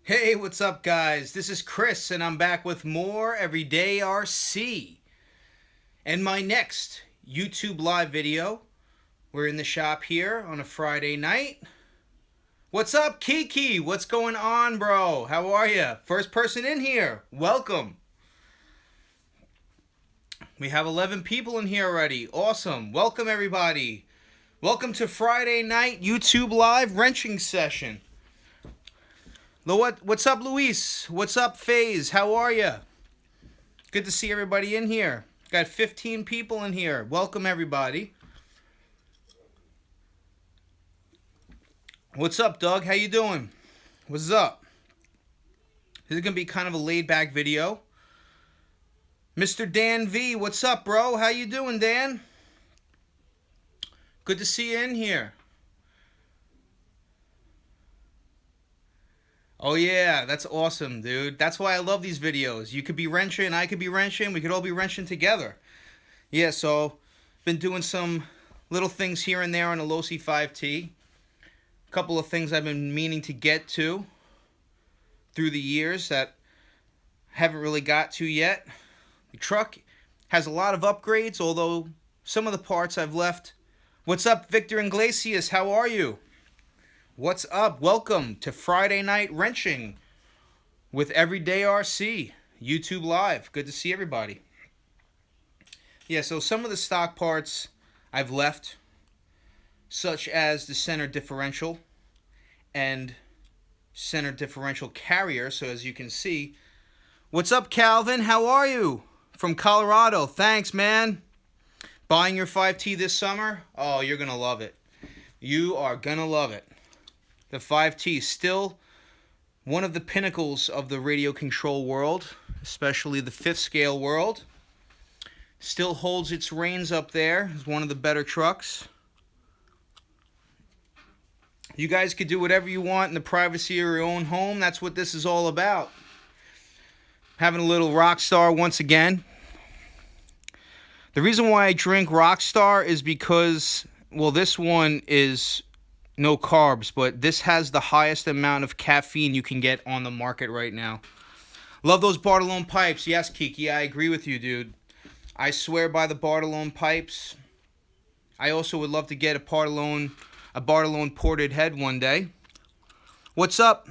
Hey, what's up, guys? This is Chris, and I'm back with more Everyday RC. And my next YouTube live video, we're in the shop here on a Friday night. What's up, Kiki? What's going on, bro? How are you? First person in here. Welcome. We have 11 people in here already. Awesome. Welcome, everybody. Welcome to Friday night YouTube live wrenching session. What's up, Luis? What's up, FaZe? How are you? Good to see everybody in here. Got 15 people in here. Welcome, everybody. What's up, Doug? How you doing? What's up? This is going to be kind of a laid-back video. Mr. Dan V, what's up, bro? How you doing, Dan? Good to see you in here. Oh yeah, that's awesome, dude. That's why I love these videos. You could be wrenching, I could be wrenching, we could all be wrenching together. Yeah, so been doing some little things here and there on the Losi 5T. A couple of things I've been meaning to get to through the years that haven't really got to yet. The truck has a lot of upgrades, although some of the parts I've left. What's up, Victor Iglesias? How are you? What's up? Welcome to Friday Night Wrenching with Everyday RC, YouTube Live. Good to see everybody. Yeah, so some of the stock parts I've left, such as the center differential and center differential carrier. So as you can see, what's up, Calvin? How are you? From Colorado. Thanks, man. Buying your 5T this summer? Oh, you're going to love it. You are going to love it. The 5T is still one of the pinnacles of the radio control world, especially the fifth scale world. Still holds its reins up there. It's one of the better trucks. You guys could do whatever you want in the privacy of your own home. That's what this is all about. Having a little Rockstar once again. The reason why I drink Rockstar is because, well, this one is no carbs, but this has the highest amount of caffeine you can get on the market right now. Love those Bartolone pipes. Yes, Kiki, I agree with you, dude. I swear by the Bartolone pipes. I also would love to get a Bartolone ported head one day. What's up?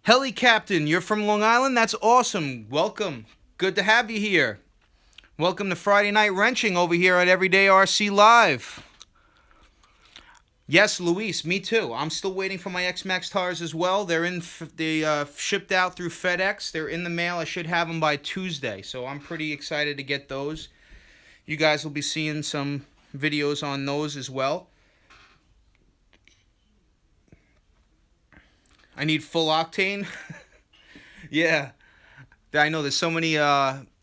Heli Captain, you're from Long Island? That's awesome. Welcome. Good to have you here. Welcome to Friday Night Wrenching over here at Everyday RC Live. Yes, Luis, me too. I'm still waiting for my X-Max tires as well. They shipped out through FedEx. They're in the mail. I should have them by Tuesday, so I'm pretty excited to get those. You guys will be seeing some videos on those as well. I need full octane. Yeah, I know there's so many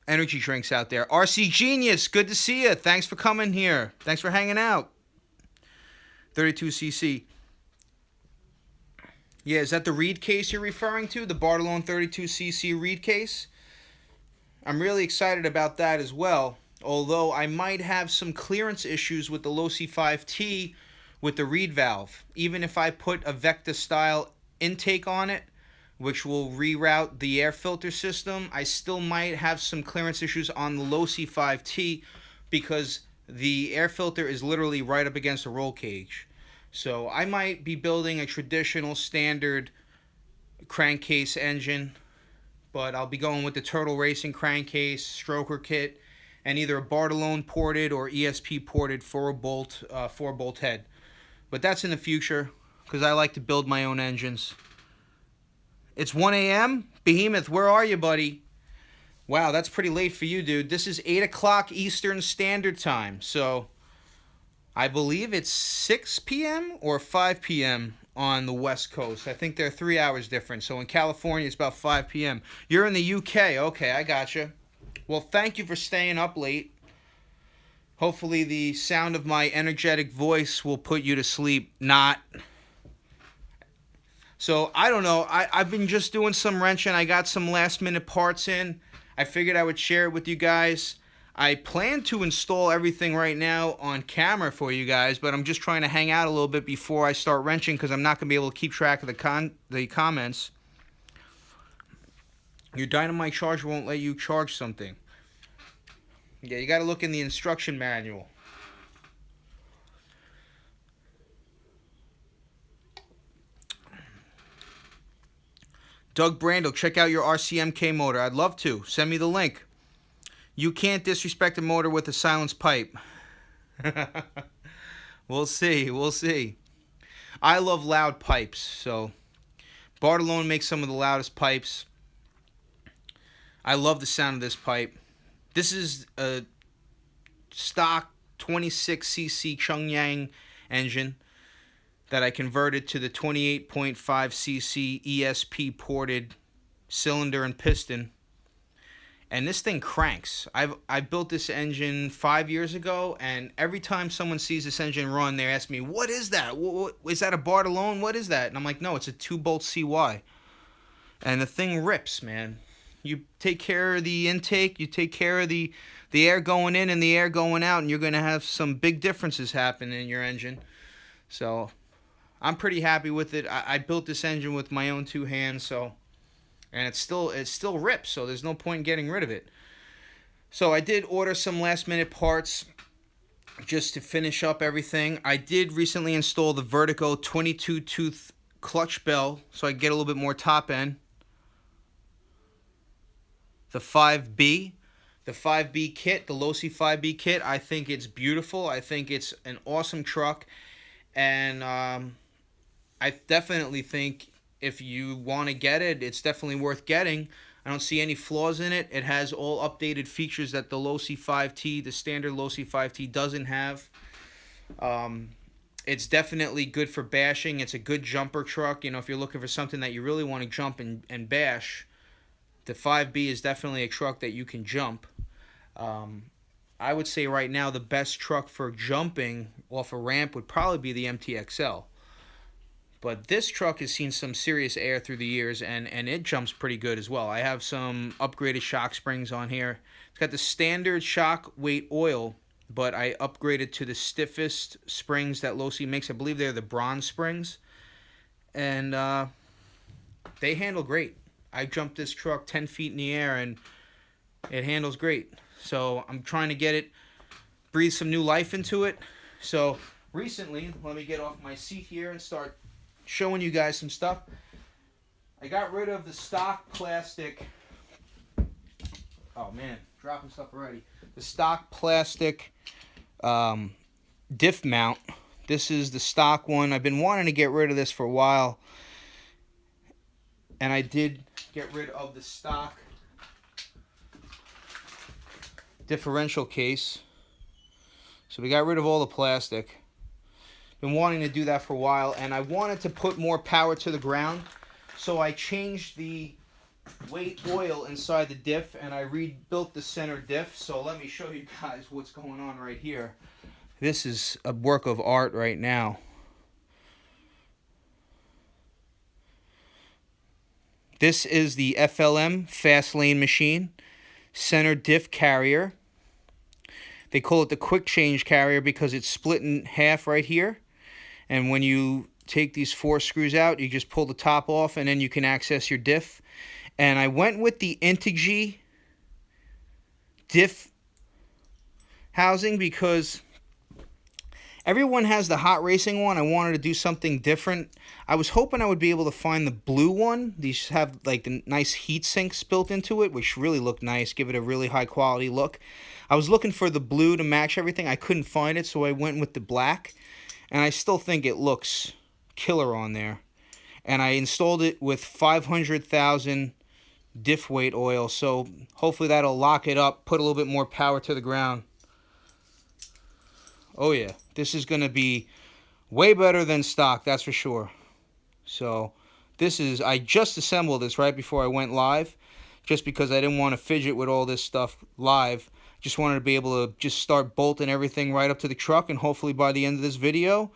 energy drinks out there. RC Genius, good to see you. Thanks for coming here. Thanks for hanging out. 32cc. Yeah, is that the reed case you're referring to? The Bartolone 32cc reed case? I'm really excited about that as well. Although I might have some clearance issues with the Losi 5T with the reed valve. Even if I put a Vecta style intake on it, which will reroute the air filter system, I still might have some clearance issues on the Losi 5T because the air filter is literally right up against the roll cage. So I might be building a traditional standard crankcase engine, but I'll be going with the Turtle Racing crankcase, stroker kit, and either a Bartolone ported or ESP ported 4-bolt head. But that's in the future because I like to build my own engines. It's 1 a.m. Behemoth, where are you, buddy? Wow, that's pretty late for you, dude. This is 8 o'clock Eastern Standard Time, so I believe it's 6 p.m. or 5 p.m. on the West Coast. I think they're 3 hours different, so in California it's about 5 p.m. You're in the UK. Okay, I gotcha. Well, thank you for staying up late. Hopefully the sound of my energetic voice will put you to sleep. Not. So, I don't know. I've been just doing some wrenching. I got some last-minute parts in. I figured I would share it with you guys. I plan to install everything right now on camera for you guys, but I'm just trying to hang out a little bit before I start wrenching because I'm not going to be able to keep track of the comments. Your dynamite charger won't let you charge something. Yeah, you got to look in the instruction manual. Doug Brandel, check out your RCMK motor. I'd love to. Send me the link. You can't disrespect a motor with a silenced pipe. We'll see. We'll see. I love loud pipes, so Bartolone makes some of the loudest pipes. I love the sound of this pipe. This is a stock 26cc Chungyang engine that I converted to the 28.5cc ESP ported cylinder and piston. And this thing cranks. I built this engine 5 years ago, and every time someone sees this engine run, they ask me, "What is that? Is that a Bartolone? What is that?" And I'm like, "No, it's a 2-bolt CY." And the thing rips, man. You take care of the intake, you take care of the air going in and the air going out, and you're going to have some big differences happen in your engine. So I'm pretty happy with it. I built this engine with my own 2 hands, so... And it still rips, so there's no point in getting rid of it. So I did order some last-minute parts just to finish up everything. I did recently install the Vertigo 22-tooth clutch bell, so I can get a little bit more top end. The 5B. The 5B kit, the Losi 5B kit, I think it's beautiful. I think it's an awesome truck. And I definitely think... if you want to get it, it's definitely worth getting. I don't see any flaws in it. It has all updated features that the Losi 5T, the standard Losi 5T, doesn't have. It's definitely good for bashing. It's a good jumper truck. You know, if you're looking for something that you really want to jump and bash, the 5B is definitely a truck that you can jump. I would say right now the best truck for jumping off a ramp would probably be the MTXL. But this truck has seen some serious air through the years, and it jumps pretty good as well. I have some upgraded shock springs on here. It's got the standard shock weight oil, but I upgraded to the stiffest springs that Losi makes. I believe they're the bronze springs. And they handle great. I jumped this truck 10 feet in the air, and it handles great. So I'm trying to get it, breathe some new life into it. So recently, let me get off my seat here and start showing you guys some stuff. I got rid of the stock plastic. Oh man, dropping stuff already. The stock plastic diff mount. This is the stock one. I've been wanting to get rid of this for a while, and I did get rid of the stock differential case. So we got rid of all the plastic. Been wanting to do that for a while, and I wanted to put more power to the ground, so I changed the weight oil inside the diff, and I rebuilt the center diff. So let me show you guys what's going on right here. This is a work of art right now. This is the FLM fast lane machine center diff carrier. They call it the quick change carrier because it's split in half right here. And when you take these 4 screws out, you just pull the top off, and then you can access your diff. And I went with the Integy diff housing because everyone has the hot racing one. I wanted to do something different. I was hoping I would be able to find the blue one. These have like the nice heat sinks built into it, which really look nice, give it a really high quality look. I was looking for the blue to match everything. I couldn't find it, so I went with the black. And I still think it looks killer on there. And I installed it with 500,000 diff weight oil. So hopefully that'll lock it up, put a little bit more power to the ground. Oh yeah, this is going to be way better than stock, that's for sure. So this is, I just assembled this right before I went live, just because I didn't want to fidget with all this stuff live. Just wanted to be able to just start bolting everything right up to the truck, and hopefully by the end of this video,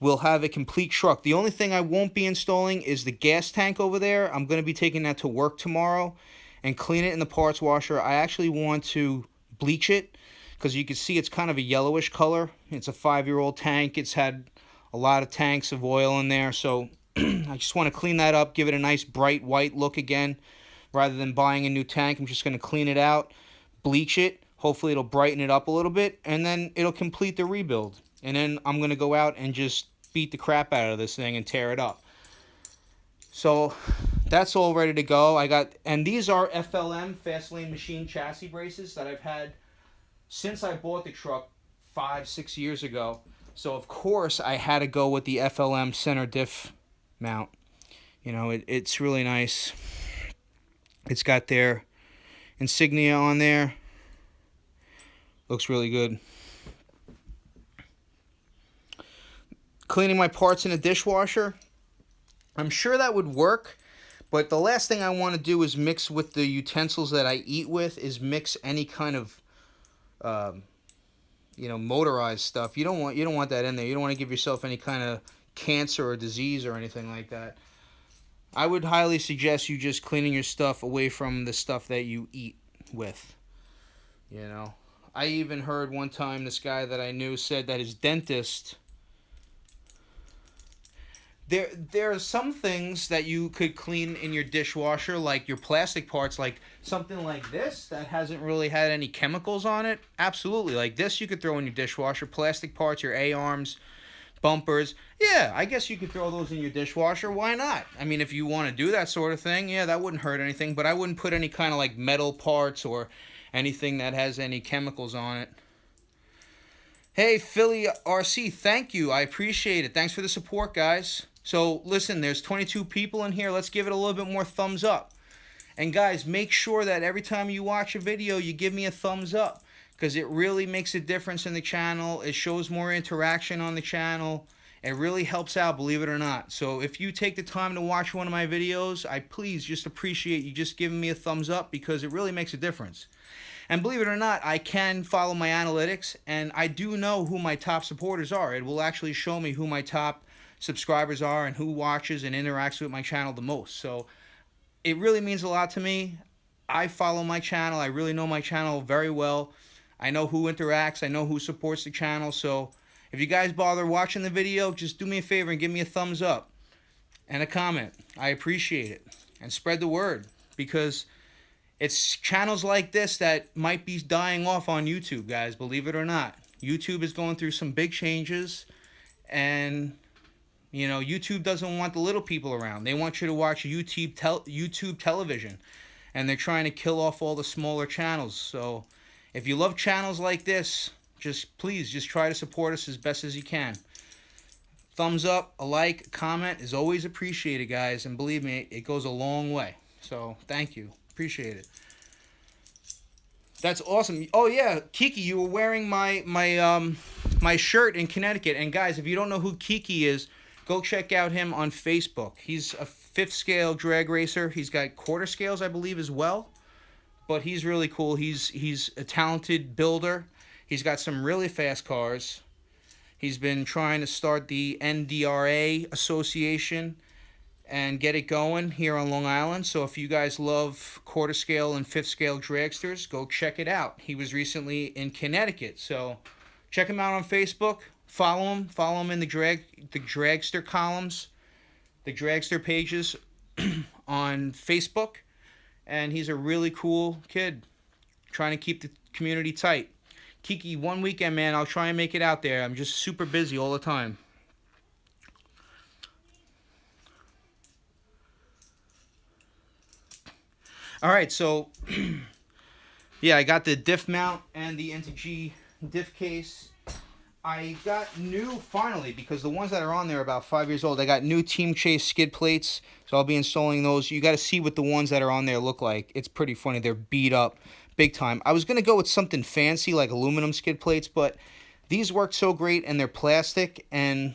we'll have a complete truck. The only thing I won't be installing is the gas tank over there. I'm going to be taking that to work tomorrow and clean it in the parts washer. I actually want to bleach it, because you can see it's kind of a yellowish color. It's a 5-year-old tank. It's had a lot of tanks of oil in there, so I just want to clean that up, give it a nice bright white look again. Rather than buying a new tank, I'm just going to clean it out, bleach it. Hopefully it'll brighten it up a little bit, and then it'll complete the rebuild. And then I'm going to go out and just beat the crap out of this thing and tear it up. So that's all ready to go. And these are FLM, Fast Lane Machine chassis braces that I've had since I bought the truck 5-6 years ago. So of course I had to go with the FLM center diff mount. You know, it's really nice. It's got their insignia on there. Looks really good. Cleaning my parts in a dishwasher. I'm sure that would work, but the last thing I want to do is mix with the utensils that I eat with, is mix any kind of motorized stuff. You don't want that in there. You don't want to give yourself any kind of cancer or disease or anything like that. I would highly suggest you just cleaning your stuff away from the stuff that you eat with. You know, I even heard one time this guy that I knew said that his dentist, there are some things that you could clean in your dishwasher, like your plastic parts, like something like this that hasn't really had any chemicals on it. Absolutely. Like this you could throw in your dishwasher. Plastic parts, your A-arms, bumpers. Yeah, I guess you could throw those in your dishwasher. Why not? I mean, if you want to do that sort of thing, yeah, that wouldn't hurt anything. But I wouldn't put any kind of like metal parts or anything that has any chemicals on it. Hey, Philly RC, thank you. I appreciate it. Thanks for the support, guys. So, listen, there's 22 people in here. Let's give it a little bit more thumbs up. And, guys, make sure that every time you watch a video, you give me a thumbs up, because it really makes a difference in the channel. It shows more interaction on the channel. It really helps out, believe it or not. So if you take the time to watch one of my videos, I please just appreciate you just giving me a thumbs up, because it really makes a difference. And believe it or not, I can follow my analytics, and I do know who my top supporters are. It will actually show me who my top subscribers are and who watches and interacts with my channel the most. So it really means a lot to me. I follow my channel. I really know my channel very well. I know who interacts. I know who supports the channel. So if you guys bother watching the video, just do me a favor and give me a thumbs up and a comment. I appreciate it. And spread the word, because it's channels like this that might be dying off on YouTube, guys, believe it or not. YouTube is going through some big changes, and you know, YouTube doesn't want the little people around. They want you to watch YouTube television, and they're trying to kill off all the smaller channels. So if you love channels like this, please just try to support us as best as you can. Thumbs up, a like, a comment is always appreciated, guys, and believe me, it goes a long way. So thank you. Appreciate it. That's awesome. Oh yeah, Kiki, you were wearing my shirt in Connecticut. And guys, if you don't know who Kiki is, go check out him on Facebook. He's a 5th scale drag racer. He's got quarter scales, I believe, as well. But he's really cool. He's a talented builder. He's got some really fast cars. He's been trying to start the NDRA Association and get it going here on Long Island. So if you guys love quarter scale and 5th scale dragsters, go check it out. He was recently in Connecticut. So check him out on Facebook. Follow him in the dragster columns, the dragster pages on Facebook. And he's a really cool kid, trying to keep the community tight. Kiki, one weekend, man, I'll try and make it out there. I'm just super busy all the time. All right, so yeah, I got the diff mount and the N2G diff case. I got new, finally, because the ones that are on there are about 5 years old. I got new Team Chase skid plates, so I'll be installing those. You got to see what the ones that are on there look like. It's pretty funny. They're beat up big time. I was going to go with something fancy like aluminum skid plates, but these work so great, and they're plastic, and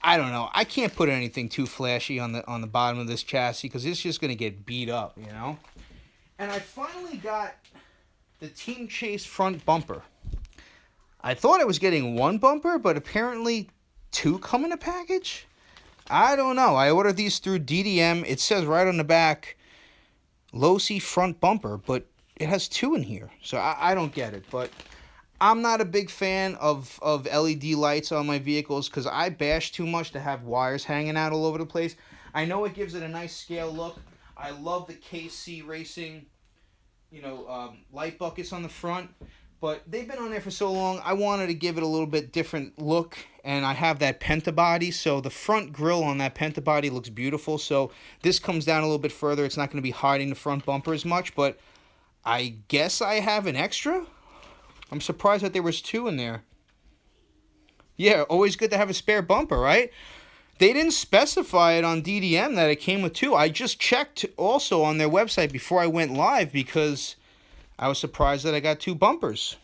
I don't know. I can't put anything too flashy on the bottom of this chassis, because it's just going to get beat up, you know? And I finally got the Team Chase front bumper. I thought I was getting one bumper, but apparently 2 come in a package? I don't know. I ordered these through DDM. It says right on the back, Losi front bumper, but it has 2 in here. So I don't get it. But I'm not a big fan of LED lights on my vehicles because I bash too much to have wires hanging out all over the place. I know it gives it a nice scale look. I love the KC Racing, light buckets on the front. But they've been on there for so long, I wanted to give it a little bit different look. And I have that pentabody, so the front grille on that pentabody looks beautiful. So this comes down a little bit further. It's not going to be hiding the front bumper as much, but I guess I have an extra? I'm surprised that there was 2 in there. Yeah, always good to have a spare bumper, right? They didn't specify it on DDM that it came with 2. I just checked also on their website before I went live because I was surprised that I got 2 bumpers.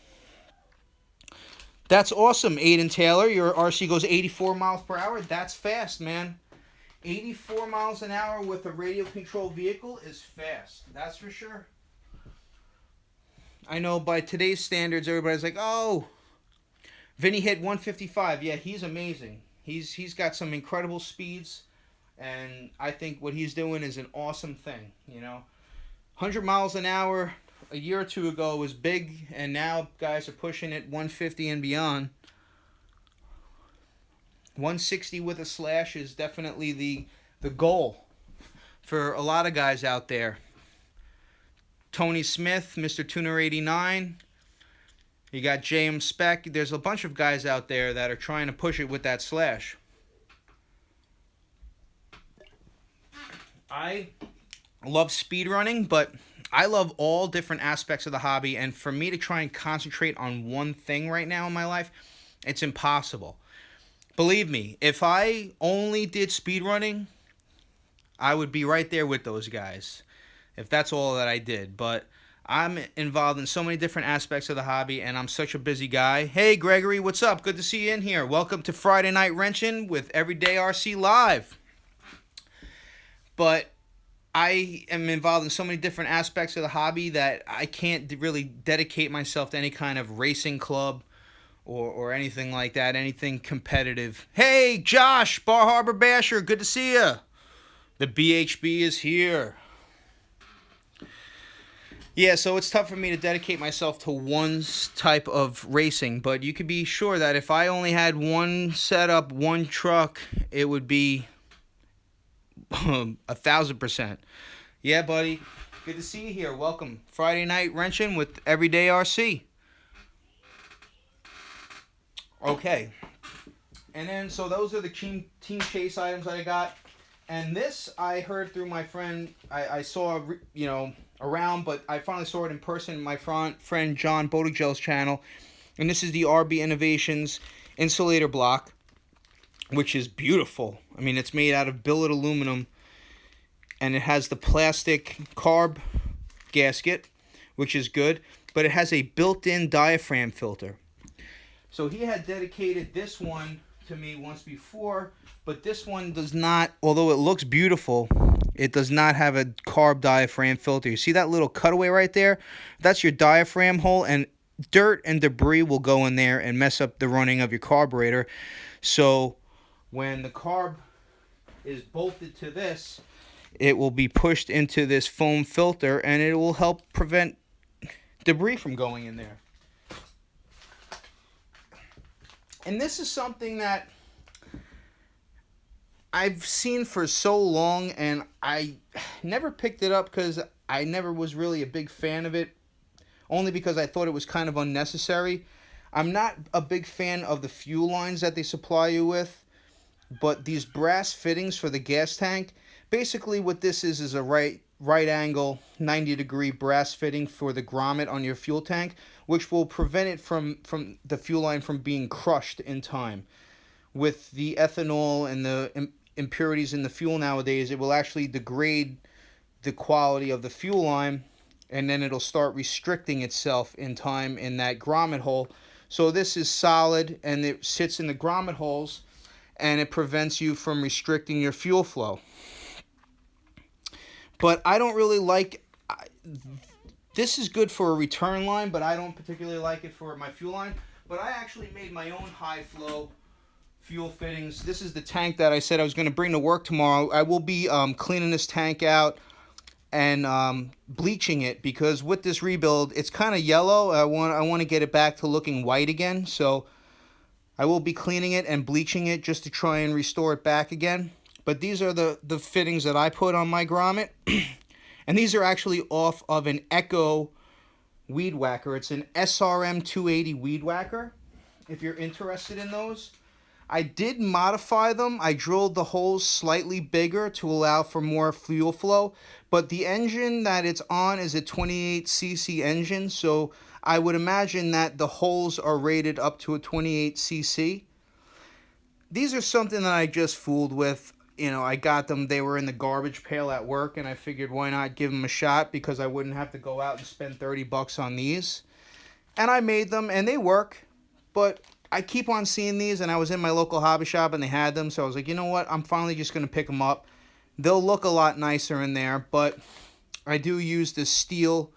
That's awesome, Aiden Taylor. Your RC goes 84 miles per hour. That's fast, man. 84 miles an hour with a radio-controlled vehicle is fast. That's for sure. I know by today's standards, everybody's like, oh, Vinny hit 155. Yeah, he's amazing. He's got some incredible speeds, and I think what he's doing is an awesome thing, 100 miles an hour a year or 2 ago was big, and now guys are pushing it 150 and beyond. 160 with a slash is definitely the goal for a lot of guys out there. Tony Smith, Mr. Tuner 89. You got JM Spec. There's a bunch of guys out there that are trying to push it with that slash. I love speedrunning, but I love all different aspects of the hobby, and for me to try and concentrate on one thing right now in my life, it's impossible. Believe me, if I only did speedrunning, I would be right there with those guys, if that's all that I did. But I'm involved in so many different aspects of the hobby, and I'm such a busy guy. Hey, Gregory, what's up? Good to see you in here. Welcome to Friday Night Wrenching with Everyday RC Live. But I am involved in so many different aspects of the hobby that I can't really dedicate myself to any kind of racing club or anything like that, anything competitive. Hey, Josh, Bar Harbor Basher, good to see you. The BHB is here. Yeah, so it's tough for me to dedicate myself to one type of racing, but you could be sure that if I only had one setup, one truck, it would be 1,000%. Yeah, buddy. Good to see you here. Welcome. Friday Night Wrenching with Everyday RC. Okay. And then, so those are the Team Chase items that I got. And this I heard through my friend. I saw, around, but I finally saw it in person. My friend John Bodigel's channel. And this is the RB Innovations insulator block, which is beautiful. I mean, it's made out of billet aluminum, and it has the plastic carb gasket, which is good, but it has a built-in diaphragm filter. So he had dedicated this one to me once before, but this one does not, although it looks beautiful, it does not have a carb diaphragm filter. You see that little cutaway right there? That's your diaphragm hole, and dirt and debris will go in there and mess up the running of your carburetor. So when the carb is bolted to this, it will be pushed into this foam filter, and it will help prevent debris from going in there. And this is something that I've seen for so long, and I never picked it up because I never was really a big fan of it, only because I thought it was kind of unnecessary. I'm not a big fan of the fuel lines that they supply you with, but these brass fittings for the gas tank, basically what this is a right angle 90-degree brass fitting for the grommet on your fuel tank, which will prevent it from the fuel line from being crushed in time. With the ethanol and the impurities in the fuel nowadays, it will actually degrade the quality of the fuel line, and then it'll start restricting itself in time in that grommet hole. So this is solid, and it sits in the grommet holes, and it prevents you from restricting your fuel flow. But I don't really like... This is good for a return line, but I don't particularly like it for my fuel line. But I actually made my own high-flow fuel fittings. This is the tank that I said I was going to bring to work tomorrow. I will be cleaning this tank out and bleaching it, because with this rebuild it's kind of yellow. I want to get it back to looking white again, so I will be cleaning it and bleaching it just to try and restore it back again. But these are the fittings that I put on my grommet. And these are actually off of an Echo weed whacker. It's an SRM 280 weed whacker, if you're interested in those. I did modify them. I drilled the holes slightly bigger to allow for more fuel flow, but the engine that it's on is a 28cc engine, so I would imagine that the holes are rated up to a 28cc. These are something that I just fooled with. You know, I got them, they were in the garbage pail at work, and I figured why not give them a shot, because I wouldn't have to go out and spend 30 bucks on these. And I made them, and they work, but I keep on seeing these, and I was in my local hobby shop and they had them, so I was like, you know what, I'm finally just going to pick them up. They'll look a lot nicer in there, but I do use this steel.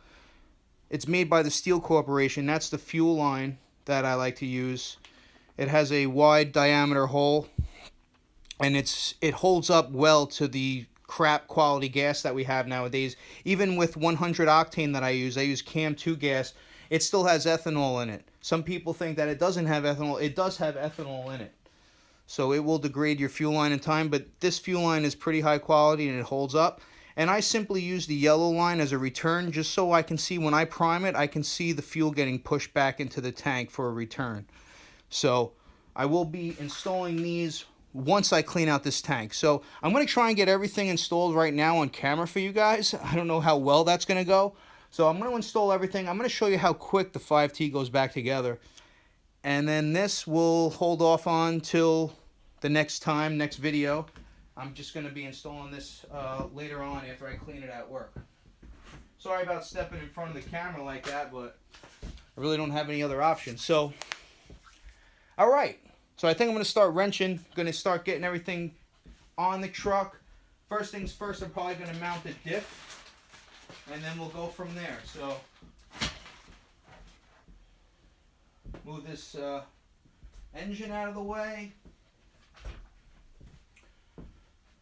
It's made by the Steel Corporation. That's the fuel line that I like to use. It has a wide diameter hole, and it holds up well to the crap quality gas that we have nowadays. Even with 100 octane that I use CAM 2 gas, it still has ethanol in it. Some people think that it doesn't have ethanol. It does have ethanol in it. So it will degrade your fuel line in time, but this fuel line is pretty high quality and it holds up. And I simply use the yellow line as a return, just so I can see when I prime it, I can see the fuel getting pushed back into the tank for a return. So I will be installing these once I clean out this tank. So I'm going to try and get everything installed right now on camera for you guys. I don't know how well that's going to go. So I'm going to install everything. I'm going to show you how quick the 5T goes back together. And then this will hold off on till the next video. I'm just going to be installing this later on after I clean it at work. Sorry about stepping in front of the camera like that, but I really don't have any other options. So, all right. So I think I'm going to start wrenching. I'm going to start getting everything on the truck. First things first, I'm probably going to mount the diff. And then we'll go from there. So, move this engine out of the way.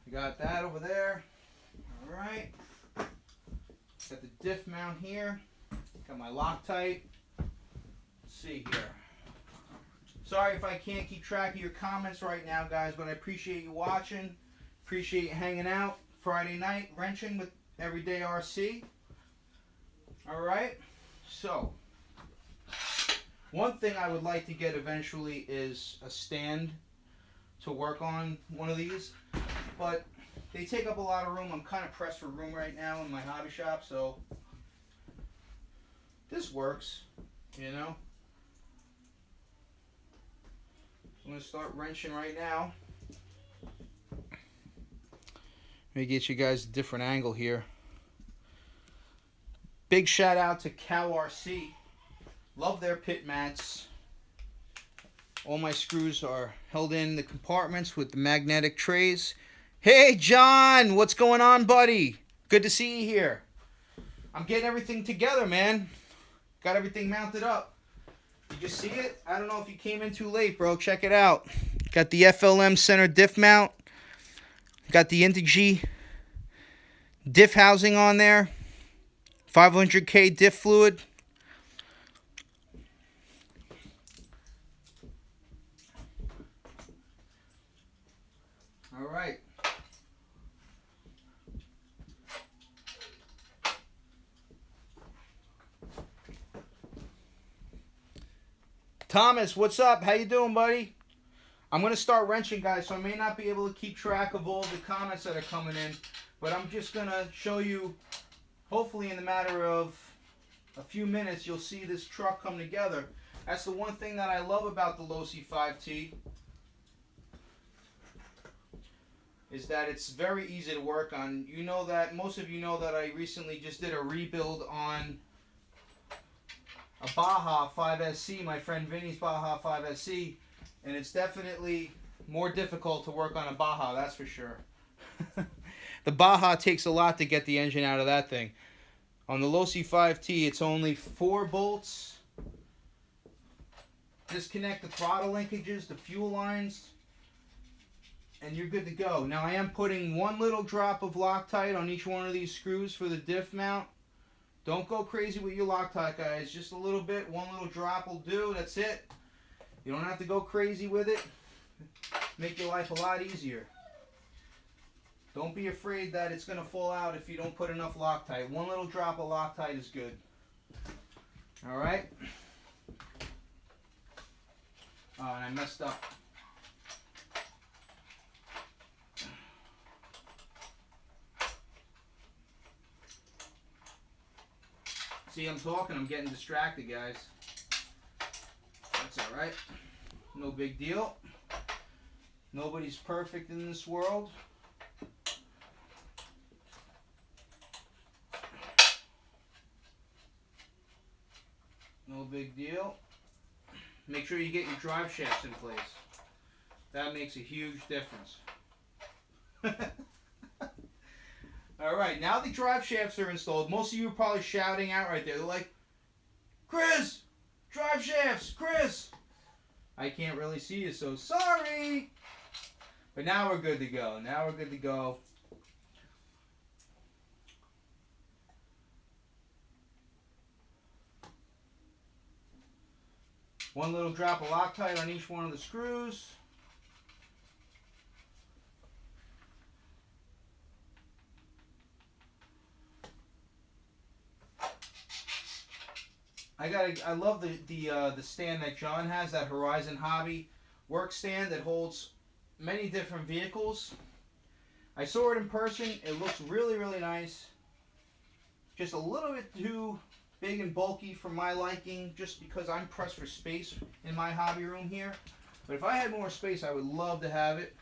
We got that over there. Alright. Got the diff mount here. Got my Loctite. Let's see here. Sorry if I can't keep track of your comments right now, guys, but I appreciate you watching. Appreciate you hanging out. Friday night, wrenching with Everyday RC. Alright, so one thing I would like to get eventually is a stand to work on one of these, but they take up a lot of room. I'm kind of pressed for room right now in my hobby shop, so this works, you know. I'm going to start wrenching right now. Let me get you guys a different angle here. Big shout out to Cal RC. Love their pit mats. All my screws are held in the compartments with the magnetic trays. Hey John, what's going on, buddy? Good to see you here. I'm getting everything together, man. Got everything mounted up. Did you see it? I don't know if you came in too late, bro. Check it out. Got the FLM center diff mount. Got the Integy diff housing on there. 500K diff fluid. All right. Thomas, what's up? How you doing, buddy? I'm going to start wrenching, guys, so I may not be able to keep track of all the comments that are coming in, but I'm just going to show you, hopefully in the matter of a few minutes, you'll see this truck come together. That's the one thing that I love about the Losi 5T, is that it's very easy to work on. You know that, most of you know that I recently just did a rebuild on a Baja 5SC, my friend Vinny's Baja 5SC, and it's definitely more difficult to work on a Baja, that's for sure. The Baja takes a lot to get the engine out of that thing. On the Losi 5T, it's only 4 bolts. Disconnect the throttle linkages, the fuel lines. and you're good to go. Now I am putting one little drop of Loctite on each one of these screws for the diff mount. Don't go crazy with your Loctite, guys. Just a little bit, one little drop will do. That's it. You don't have to go crazy with it. Make your life a lot easier. Don't be afraid that it's going to fall out if you don't put enough Loctite. One little drop of Loctite is good. All right. Oh, and I messed up. See, I'm talking, I'm getting distracted, guys. That's all right. No big deal. Nobody's perfect in this world. No big deal. Make sure you get your drive shafts in place. That makes a huge difference. Alright, now the drive shafts are installed. Most of you are probably shouting out right there. They're like, Chris, drive shafts, Chris. I can't really see you, so sorry. But now we're good to go. Now we're good to go. One little drop of Loctite on each one of the screws. I love the stand that John has, that Horizon Hobby work stand that holds many different vehicles. I saw it in person. It looks really, really nice. Just a little bit too big and bulky for my liking, just because I'm pressed for space in my hobby room here. But if I had more space, I would love to have it.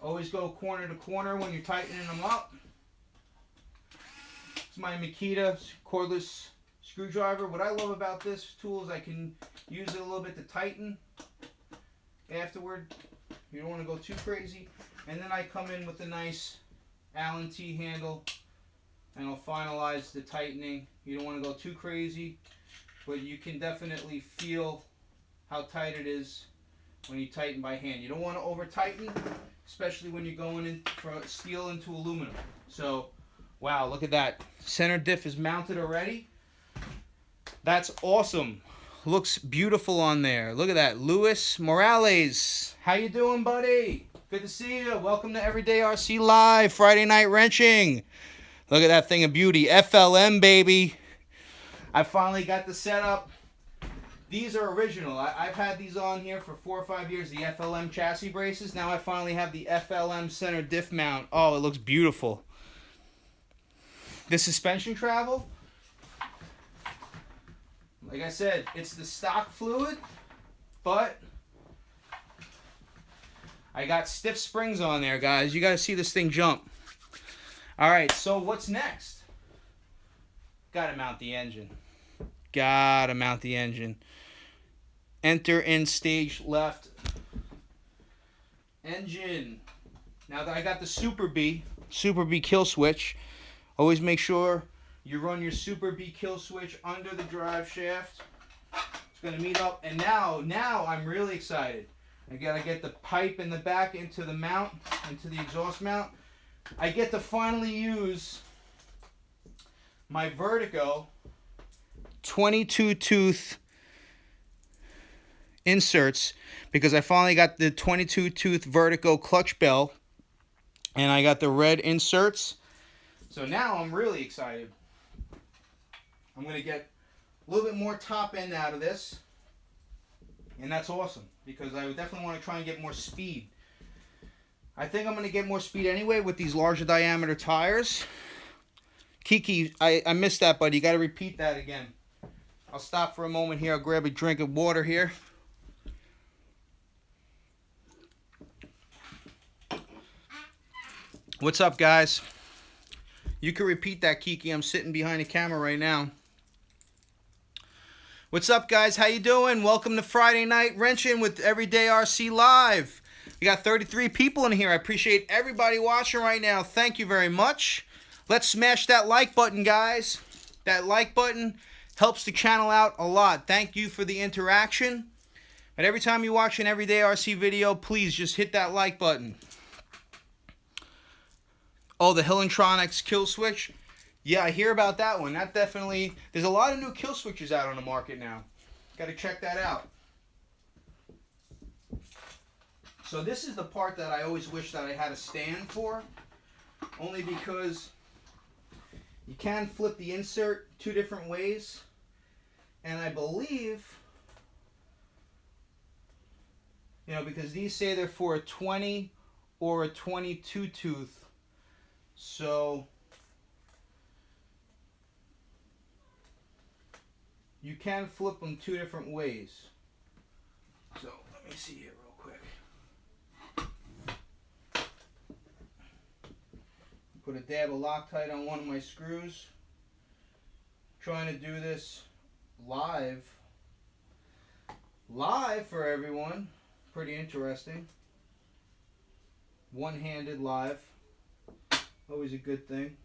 Always go corner to corner when you're tightening them up. It's my Makita cordless screwdriver. What I love about this tool is I can use it a little bit to tighten afterward. You don't want to go too crazy. And then I come in with a nice Allen T handle and I'll finalize the tightening. You don't want to go too crazy, but you can definitely feel how tight it is when you tighten by hand. You don't want to over tighten, especially when you're going in from steel into aluminum. So, wow, look at that. Center diff is mounted already. That's awesome. Looks beautiful on there. Look at that. Luis Morales. How you doing, buddy? Good to see you. Welcome to Everyday RC Live, Friday Night Wrenching. Look at that thing of beauty. FLM, baby. I finally got the setup. These are original. I've had these on here for 4 or 5 years, the FLM chassis braces. Now I finally have the FLM center diff mount. Oh, it looks beautiful. The suspension travel, like I said, it's the stock fluid, but I got stiff springs on there, guys. You got to see this thing jump. All right, so what's next? Got to mount the engine. Got to mount the engine. Enter in stage left. Engine. Now that I got the Super B kill switch, always make sure you run your Super B kill switch under the drive shaft. It's going to meet up. And now I'm really excited. I got to get the pipe in the back into the mount, into the exhaust mount. I get to finally use my Vertigo 22 tooth inserts, because I finally got the 22 tooth Vertigo clutch bell and I got the red inserts. So now I'm really excited. I'm going to get a little bit more top end out of this. And that's awesome, because I would definitely want to try and get more speed. I think I'm going to get more speed anyway with these larger diameter tires. Kiki, I missed that, buddy. You got to repeat that again. I'll stop for a moment here. I'll grab a drink of water here. What's up, guys? You can repeat that, Kiki. I'm sitting behind the camera right now. What's up, guys? How you doing? Welcome to Friday Night Wrenching with Everyday RC Live. We got 33 people in here. I appreciate everybody watching right now. Thank you very much. Let's smash that like button, guys. That like button helps the channel out a lot. Thank you for the interaction. And every time you watch an Everyday RC video, please just hit that like button. Oh, the Hillentronics kill switch. Yeah, I hear about that one. That definitely... There's a lot of new kill switches out on the market now. Got to check that out. So this is the part that I always wish that I had a stand for. Only because you can flip the insert 2 different ways. And I believe... You know, because these say they're for a 20 or a 22 tooth. So you can flip them 2 different ways. So let me see here real quick. Put a dab of Loctite on one of my screws. Trying to do this live for everyone. Pretty interesting. One-handed live. Always a good thing.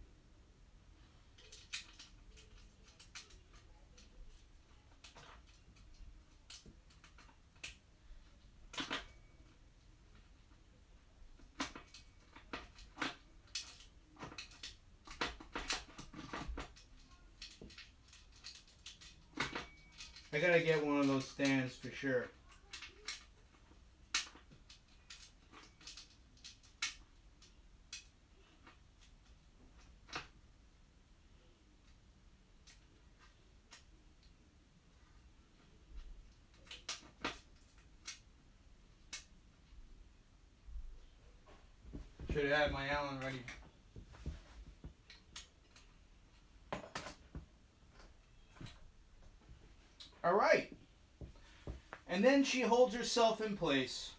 I gotta get one of those stands for sure. Should have had my Allen ready. All right. And then she holds herself in place.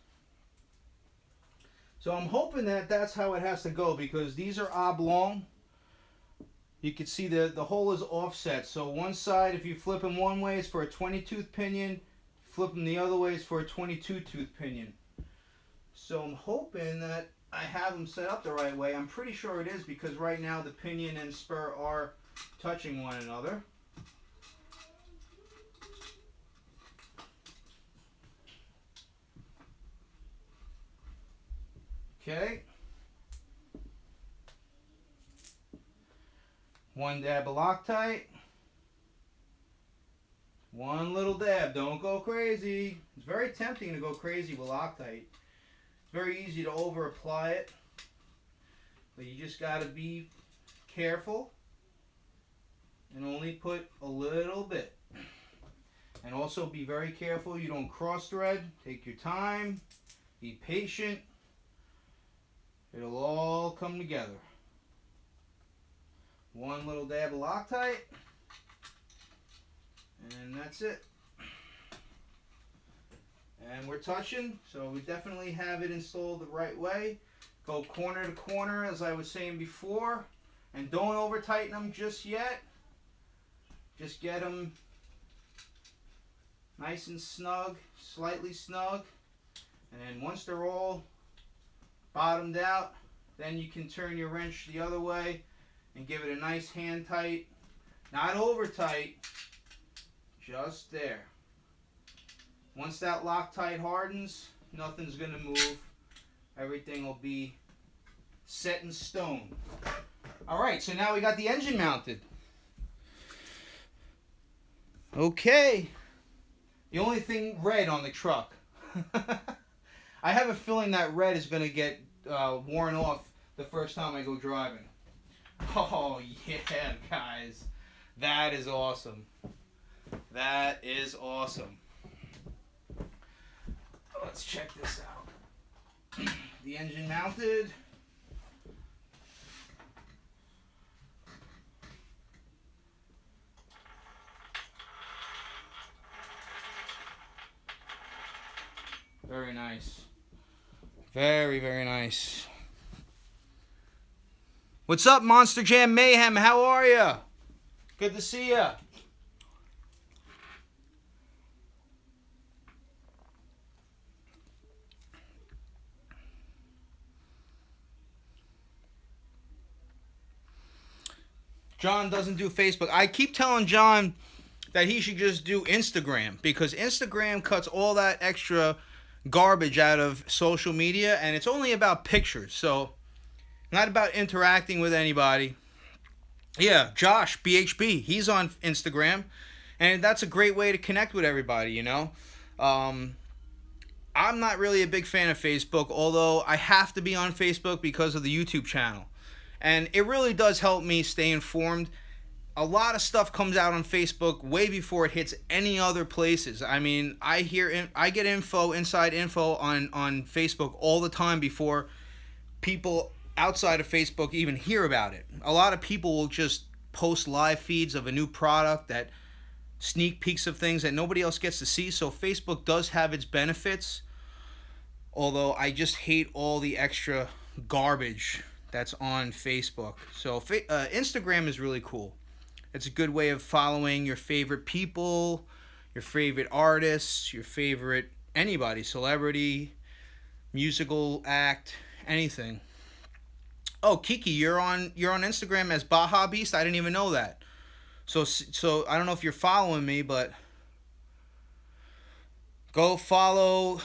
So I'm hoping that that's how it has to go, because these are oblong. You can see the hole is offset. So one side, if you flip them one way, is for a 20-tooth pinion. Flip them the other way is for a 22-tooth pinion. So I'm hoping that I have them set up the right way. I'm pretty sure it is, because right now the pinion and spur are touching one another. Okay. One dab of Loctite. One little dab. Don't go crazy. It's very tempting to go crazy with Loctite. It's very easy to over apply it, but you just got to be careful and only put a little bit. And also be very careful you don't cross thread. Take your time. Be patient. It'll all come together. One little dab of Loctite, and that's it. And we're touching, so we definitely have it installed the right way. Go corner to corner, as I was saying before, and don't over tighten them just yet. Just get them nice and snug, slightly snug, and then once they're all bottomed out, then you can turn your wrench the other way and give it a nice hand tight. Not over tight, just there. Once that Loctite hardens, nothing's going to move. Everything will be set in stone. Alright, so now we got the engine mounted. Okay. The only thing red on the truck. I have a feeling that red is going to get worn off the first time I go driving. Oh yeah, guys. That is awesome. That is awesome. Let's check this out. The engine mounted. Very nice. Very, very nice. What's up, Monster Jam Mayhem? How are ya? Good to see ya. John doesn't do Facebook. I keep telling John that he should just do Instagram, because Instagram cuts all that extra garbage out of social media, and it's only about pictures, so not about interacting with anybody. Yeah, Josh BHB, he's on Instagram, and that's a great way to connect with everybody, you know. I'm not really a big fan of Facebook, although I have to be on Facebook because of the YouTube channel, and it really does help me stay informed. A lot of stuff comes out on Facebook way before it hits any other places. I mean, I get inside info on Facebook all the time before people outside of Facebook even hear about it. A lot of people will just post live feeds of a new product, that sneak peeks of things that nobody else gets to see. So Facebook does have its benefits, although I just hate all the extra garbage that's on Facebook. So Instagram is really cool. It's a good way of following your favorite people, your favorite artists, your favorite anybody, celebrity, musical act, anything. Oh, Kiki, you're on Instagram as Baja Beast. I didn't even know that. So I don't know if you're following me, but go follow.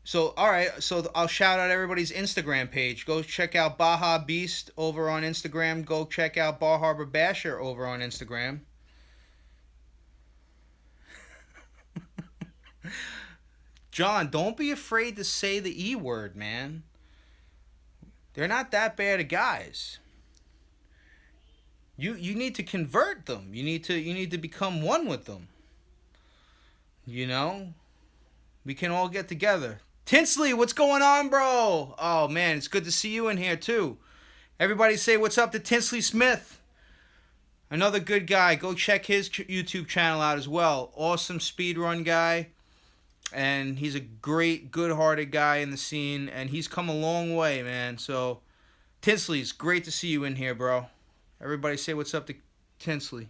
So, all right, so I'll shout out everybody's Instagram page. Go check out Baja Beast over on Instagram. Go check out Bar Harbor Basher over on Instagram. John, don't be afraid to say the E word, man. They're not that bad of guys. You need to convert them. You need to become one with them. You know? We can all get together. Tinsley, what's going on, bro? Oh, man, it's good to see you in here, too. Everybody say what's up to Tinsley Smith. Another good guy. Go check his YouTube channel out as well. Awesome speedrun guy. And he's a great, good-hearted guy in the scene. And he's come a long way, man. So, Tinsley, it's great to see you in here, bro. Everybody say what's up to Tinsley.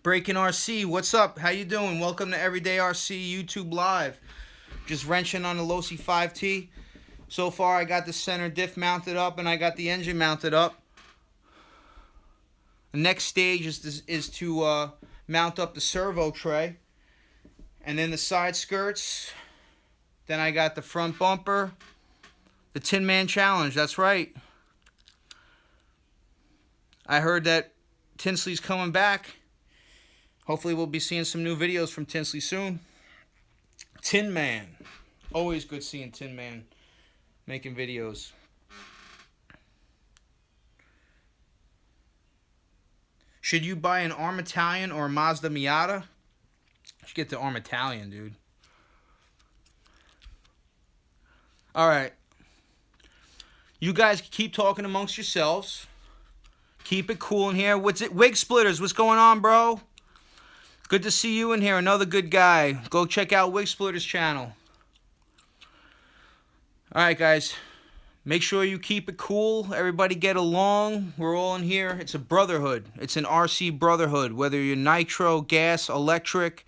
Breaking RC, what's up? How you doing? Welcome to Everyday RC YouTube Live. Just wrenching on the Losi 5T. So far, I got the center diff mounted up and I got the engine mounted up. The next stage is to mount up the servo tray. And then the side skirts. Then I got the front bumper. The Tin Man Challenge, that's right. I heard that Tinsley's coming back. Hopefully we'll be seeing some new videos from Tinsley soon. Tin Man. Always good seeing Tin Man making videos. Should you buy an ARM Italian or a Mazda Miata? You should get the ARM Italian, dude. Alright. You guys keep talking amongst yourselves. Keep it cool in here. What's it? Wig Splitters, what's going on, bro? Good to see you in here. Another good guy. Go check out Wig Splitter's channel. Alright, guys. Make sure you keep it cool. Everybody get along. We're all in here. It's a brotherhood. It's an RC brotherhood. Whether you're nitro, gas, electric,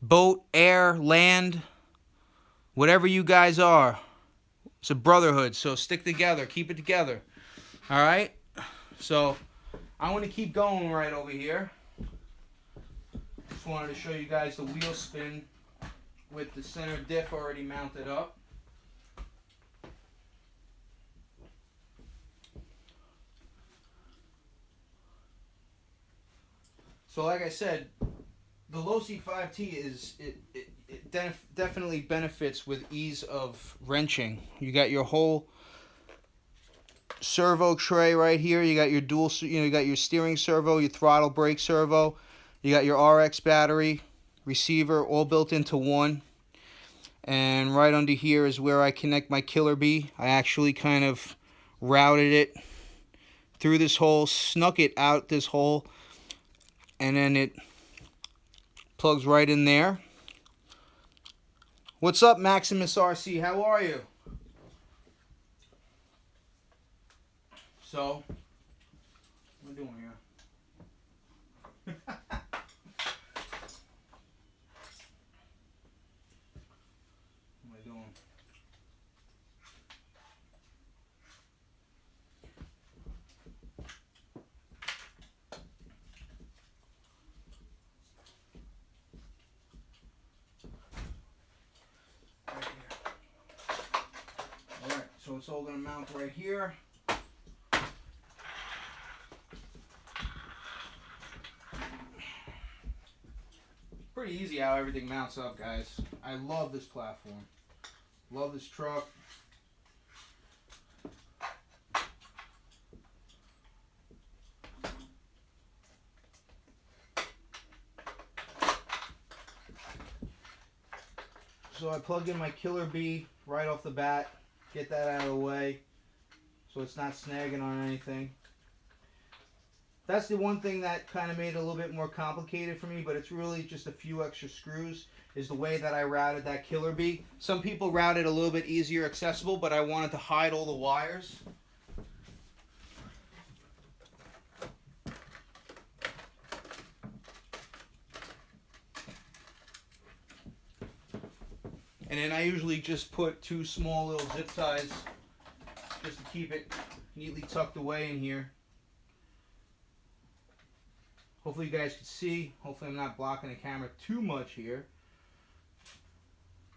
boat, air, land, whatever you guys are. It's a brotherhood. So stick together. Keep it together. Alright? So, I'm going to keep going right over here. Just wanted to show you guys the wheel spin with the center diff already mounted up. So like I said, the Losi 5T definitely benefits with ease of wrenching. You got your whole servo tray right here. You got your you got your steering servo, your throttle brake servo. You got your RX battery, receiver, all built into one. And right under here is where I connect my Killer Bee. I actually kind of routed it through this hole, snuck it out this hole, and then it plugs right in there. What's up, Maximus RC? How are you? So, what am I doing here? So it's all going to mount right here. Pretty easy how everything mounts up, guys. I love this platform. Love this truck. So I plug in my Killer B right off the bat, get that out of the way so it's not snagging on anything. That's the one thing that kind of made it a little bit more complicated for me, but it's really just a few extra screws, is the way that I routed that Killer B. Some people route it a little bit easier accessible, but I wanted to hide all the wires. And then I usually just put 2 small little zip ties just to keep it neatly tucked away in here. Hopefully you guys can see. Hopefully I'm not blocking the camera too much here.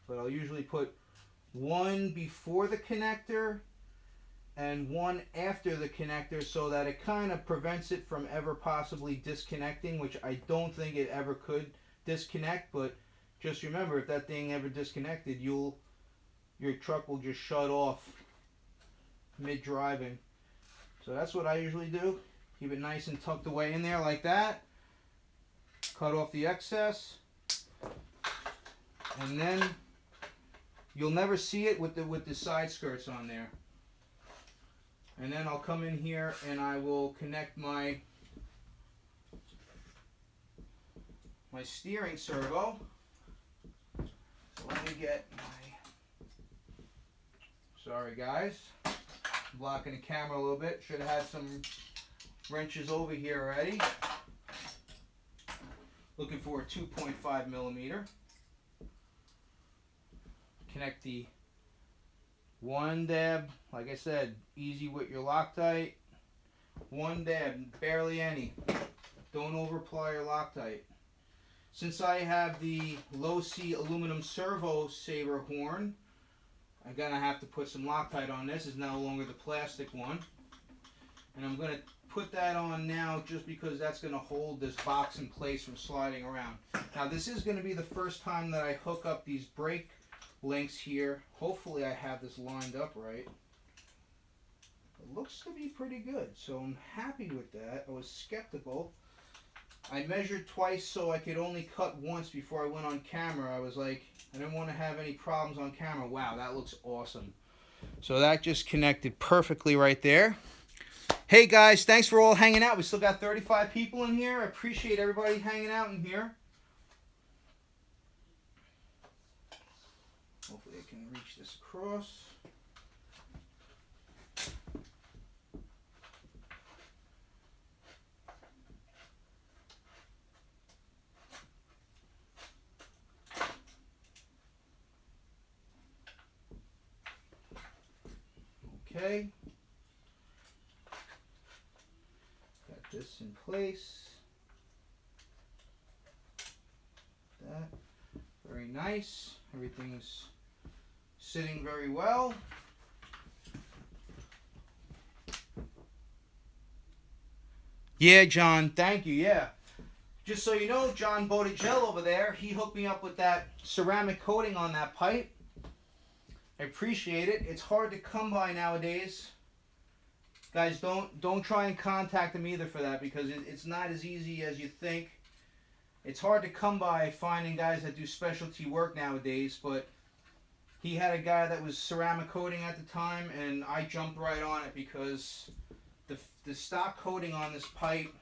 But I'll usually put 1 before the connector and 1 after the connector so that it kind of prevents it from ever possibly disconnecting, which I don't think it ever could disconnect, but just remember, if that thing ever disconnected, your truck will just shut off mid-driving. So that's what I usually do. Keep it nice and tucked away in there like that. Cut off the excess. And then you'll never see it with the side skirts on there. And then I'll come in here and I will connect my steering servo. So let me get my, sorry guys, blocking the camera a little bit. Should have had some wrenches over here already. Looking for a 2.5 millimeter. Connect the 1 dab, like I said, easy with your Loctite. 1 dab, barely any. Don't over apply your Loctite. Since I have the Losi aluminum servo saber horn, I'm gonna have to put some Loctite on this. It's no longer the plastic one. And I'm gonna put that on now just because that's gonna hold this box in place from sliding around. Now this is gonna be the first time that I hook up these brake links here. Hopefully I have this lined up right. It looks to be pretty good, so I'm happy with that. I was skeptical. I measured twice so I could only cut once before I went on camera. I was like, I didn't want to have any problems on camera. Wow, that looks awesome. So that just connected perfectly right there. Hey guys, thanks for all hanging out. We still got 35 people in here. I appreciate everybody hanging out in here. Hopefully I can reach this across. Okay. Got this in place. That. Very nice. Everything's sitting very well. Yeah, John, thank you. Yeah. Just so you know, John Bottigel over there, he hooked me up with that ceramic coating on that pipe. I appreciate it. It's hard to come by nowadays. Guys, don't try and contact him either for that because it's not as easy as you think. It's hard to come by finding guys that do specialty work nowadays, but he had a guy that was ceramic coating at the time, and I jumped right on it because the stock coating on this pipe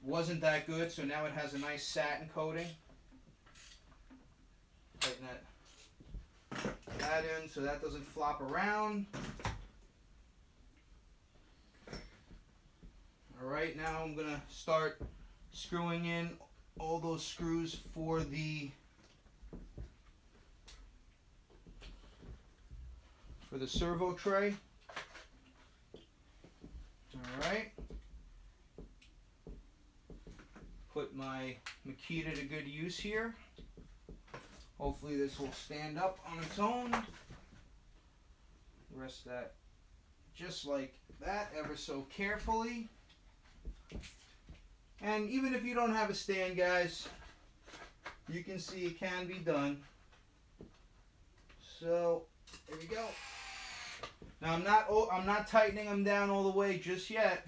wasn't that good, so now it has a nice satin coating. Tighten that in so that doesn't flop around. Alright, now I'm going to start screwing in all those screws for the servo tray. Alright. Put my Makita to good use here. Hopefully this will stand up on its own. Rest that just like that, ever so carefully. And even if you don't have a stand, guys, you can see it can be done. So there you go. Now I'm not tightening them down all the way just yet.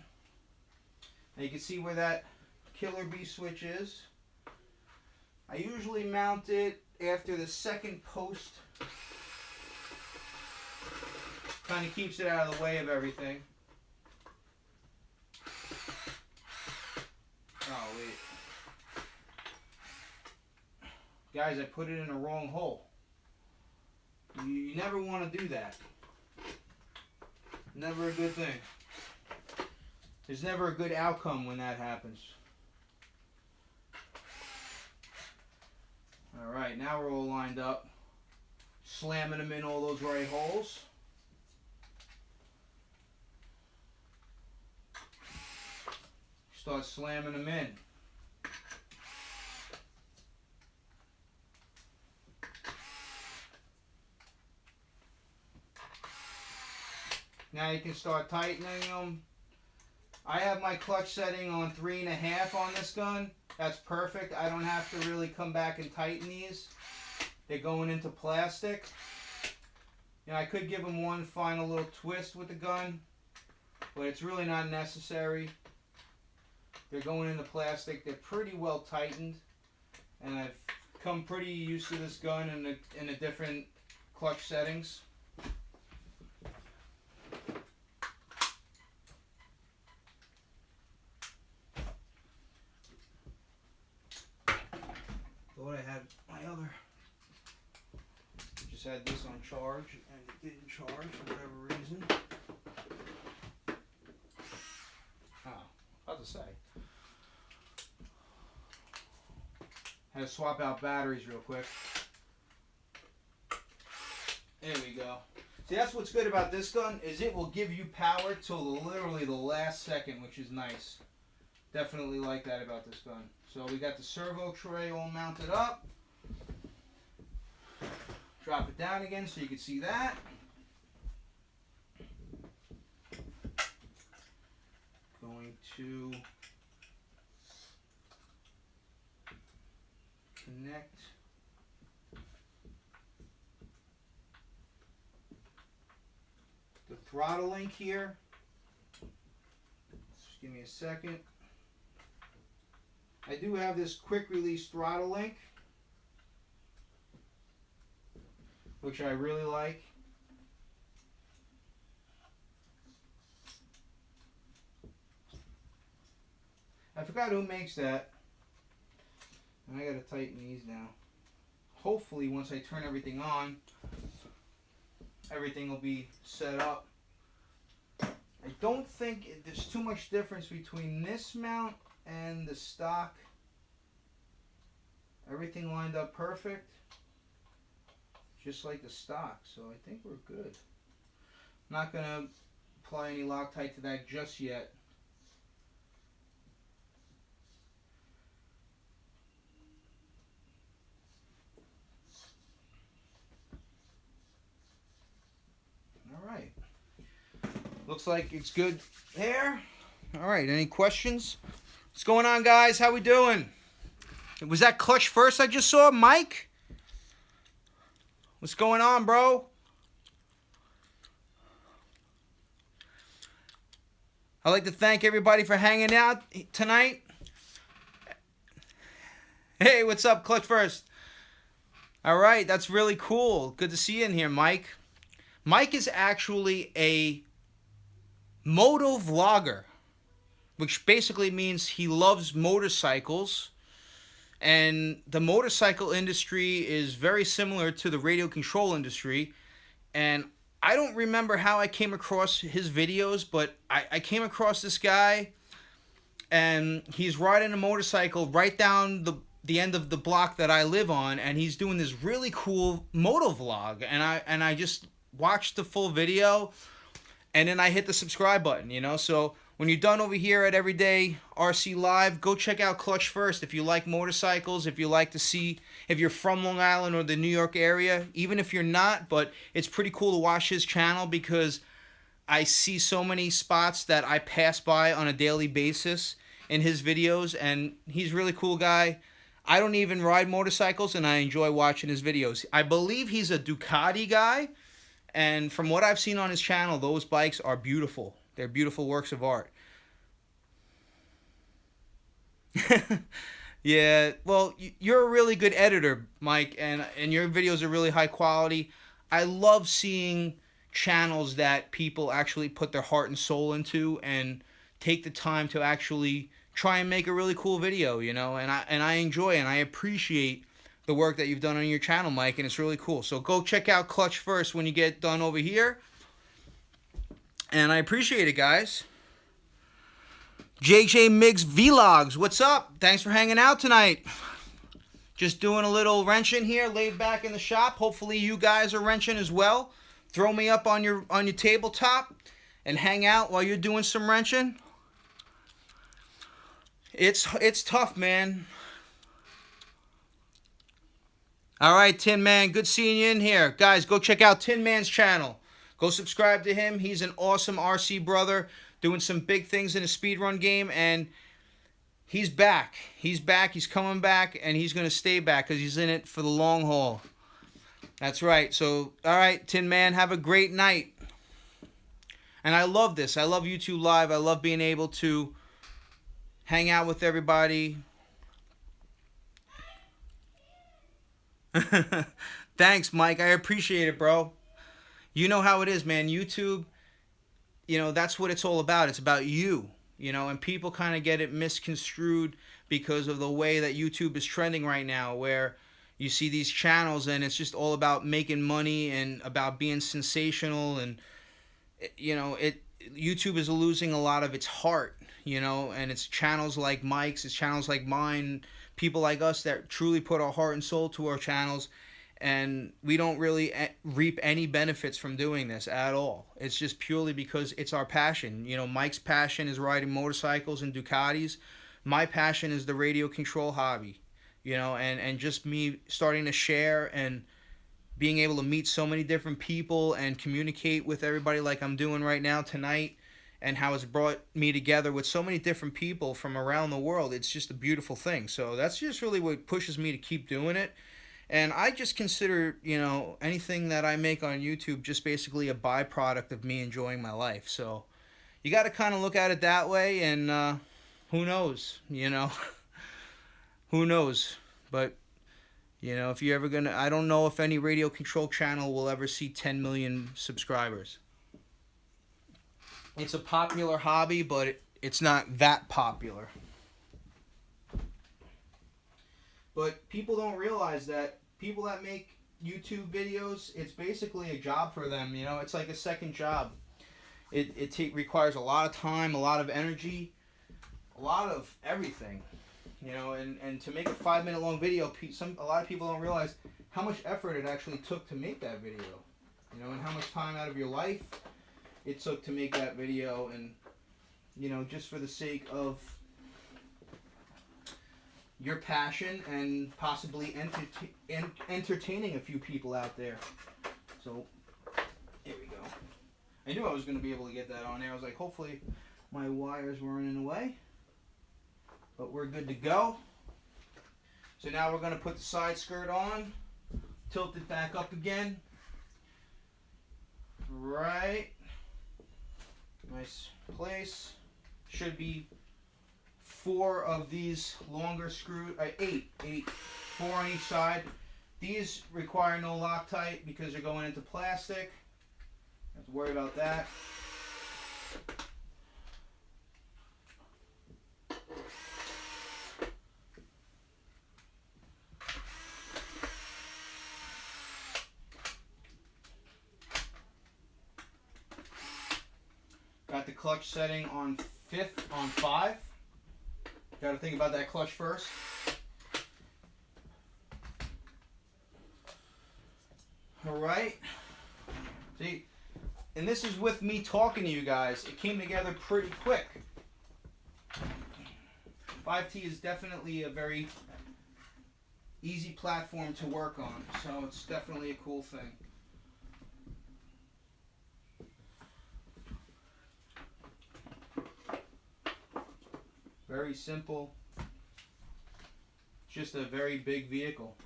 Now you can see where that killer bee switch is. I usually mount it after the second post. Kind of keeps it out of the way of everything. Oh, wait. Guys, I put it in the wrong hole. You never want to do that. Never a good thing. There's never a good outcome when that happens. Alright, now we're all lined up. Slamming them in all those right holes. Start slamming them in. Now you can start tightening them. I have my clutch setting on 3.5 on this gun. That's perfect. I don't have to really come back and tighten these. They're going into plastic. You know, I could give them one final little twist with the gun, but it's really not necessary. They're going into plastic. They're pretty well tightened, and I've come pretty used to this gun in the different clutch settings. Thought I had my other. Just had this on charge, and it didn't charge for whatever reason. Oh, about to say. Had to swap out batteries real quick. There we go. See, that's what's good about this gun, is it will give you power till literally the last second, which is nice. Definitely like that about this gun. So we got the servo tray all mounted up. Drop it down again so you can see that. Going to connect the throttle link here. Just give me a second. I do have this quick release throttle link, which I really like. I forgot who makes that. And I gotta tighten these now. Hopefully once I turn everything on, everything will be set up. I don't think there's too much difference between this mount and the stock. Everything lined up perfect, just like the stock, so I think we're good. I'm not gonna apply any Loctite to that just yet. Alright, looks like it's good there. Alright, any questions? What's going on, guys? How we doing? Was that clutch first I just saw? Mike? What's going on, bro? I'd like to thank everybody for hanging out tonight. Hey, what's up, clutch first? Alright, that's really cool. Good to see you in here, Mike. Mike is actually a moto vlogger, which basically means he loves motorcycles. And the motorcycle industry is very similar to the radio control industry. And I don't remember how I came across his videos, but I came across this guy, and he's riding a motorcycle right down the end of the block that I live on, and he's doing this really cool moto vlog. And I just watched the full video, and then I hit the subscribe button, you know. So when you're done over here at Everyday RC Live, go check out Clutch First if you like motorcycles, if you like to see, if you're from Long Island or the New York area, even if you're not, but it's pretty cool to watch his channel because I see so many spots that I pass by on a daily basis in his videos, and he's a really cool guy. I don't even ride motorcycles, and I enjoy watching his videos. I believe he's a Ducati guy, and from what I've seen on his channel, those bikes are beautiful. They're beautiful works of art. Yeah, well, you're a really good editor, Mike, and your videos are really high quality. I love seeing channels that people actually put their heart and soul into and take the time to actually try and make a really cool video, you know, and I enjoy and I appreciate the work that you've done on your channel, Mike, and it's really cool. So go check out Clutch First when you get done over here. And I appreciate it, guys. JJ Miggs Vlogs, what's up? Thanks for hanging out tonight. Just doing a little wrenching here, laid back in the shop. Hopefully you guys are wrenching as well. Throw me up on your tabletop and hang out while you're doing some wrenching. It's tough, man. All right, Tin Man, good seeing you in here. Guys, go check out Tin Man's channel. Go subscribe to him. He's an awesome RC brother doing some big things in the speedrun game, and he's back. He's back. He's coming back, and he's going to stay back because he's in it for the long haul. That's right. So, all right, Tin Man, have a great night. And I love this. I love YouTube Live. I love being able to hang out with everybody. Thanks, Mike. I appreciate it, bro. You know how it is, man. YouTube, you know, that's what it's all about. It's about you, you know, and people kind of get it misconstrued because of the way that YouTube is trending right now, where you see these channels and it's just all about making money and about being sensational, and you know, YouTube is losing a lot of its heart, you know, and it's channels like Mike's, it's channels like mine, people like us that truly put our heart and soul to our channels, and we don't really reap any benefits from doing this at all. It's just purely because it's our passion. You know, Mike's passion is riding motorcycles and Ducatis. My passion is the radio control hobby, you know, and just me starting to share and being able to meet so many different people and communicate with everybody like I'm doing right now tonight, and how it's brought me together with so many different people from around the world. It's just a beautiful thing. So that's just really what pushes me to keep doing it. And I just consider, you know, anything that I make on YouTube just basically a byproduct of me enjoying my life. So you got to kind of look at it that way, and who knows, you know, who knows. But, you know, if you're ever going to, I don't know if any radio control channel will ever see 10 million subscribers. It's a popular hobby, but it's not that popular. But people don't realize that people that make YouTube videos, it's basically a job for them. You know, it's like a second job. It requires a lot of time, a lot of energy, a lot of everything. You know, and to make a 5-minute long video, a lot of people don't realize how much effort it actually took to make that video. You know, and how much time out of your life it took to make that video, and you know, just for the sake of your passion and possibly entertaining a few people out there. So here we go. I knew I was going to be able to get that on there. I was like, hopefully my wires weren't in the way, but we're good to go. So now we're going to put the side skirt on, tilt it back up again. Right. Nice place. Should be 4 of these longer screws, 8, 4 on each side. These require no Loctite because they're going into plastic. Don't have to worry about that. Got the clutch setting on 5. Got to think about that clutch first. Alright. See, and this is with me talking to you guys. It came together pretty quick. 5T is definitely a very easy platform to work on, so it's definitely a cool thing. Very simple, just a very big vehicle.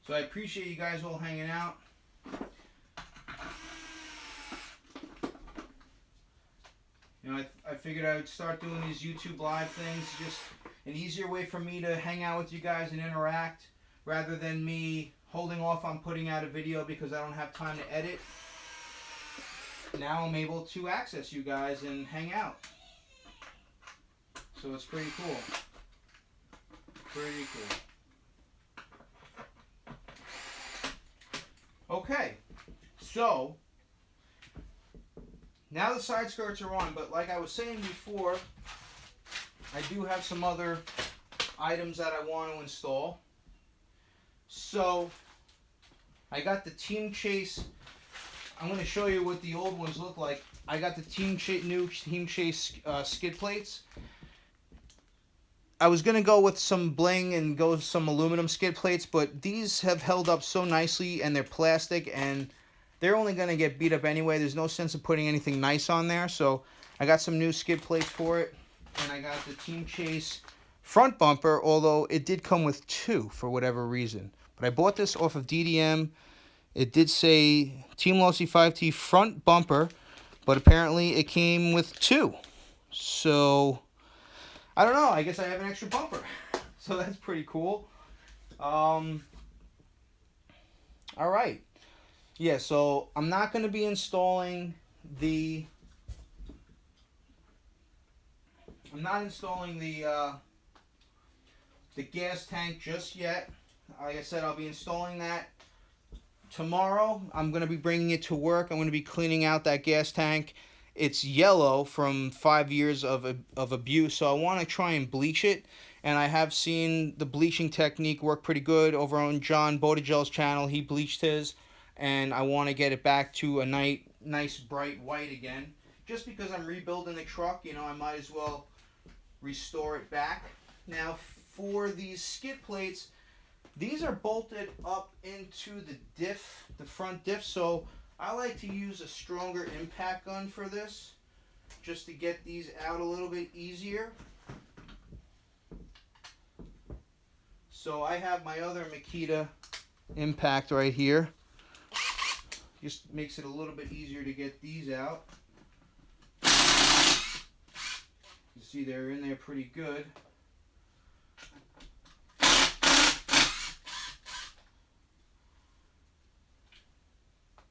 So I appreciate you guys all hanging out. You know, I figured I would start doing these YouTube live things, just an easier way for me to hang out with you guys and interact, rather than me holding off on putting out a video because I don't have time to edit. Now I'm able to access you guys and hang out. So it's pretty cool. Pretty cool. Okay, so now the side skirts are on, but like I was saying before, I do have some other items that I want to install. So I got the Team Chase. I'm going to show you what the old ones look like. I got the new Team Chase skid plates. I was going to go with some bling and go with some aluminum skid plates, but these have held up so nicely, and they're plastic, and they're only going to get beat up anyway. There's no sense of putting anything nice on there, so I got some new skid plates for it, and I got the Team Chase front bumper, although it did come with two for whatever reason. But I bought this off of DDM. It did say Team Losi 5T front bumper, but apparently it came with two. So I don't know. I guess I have an extra bumper. So that's pretty cool. All right. Yeah, so I'm not going to be installing the... the gas tank just yet. Like I said, I'll be installing that tomorrow. I'm going to be bringing it to work. I'm going to be cleaning out that gas tank. It's yellow from 5 years of abuse, so I want to try and bleach it. And I have seen the bleaching technique work pretty good over on John Bodigel's channel. He bleached his, and I want to get it back to a nice bright white again. Just because I'm rebuilding the truck, you know, I might as well restore it back. Now, for these skid plates, these are bolted up into the front diff, so I like to use a stronger impact gun for this, just to get these out a little bit easier. So I have my other Makita impact right here. Just makes it a little bit easier to get these out. You see they're in there pretty good.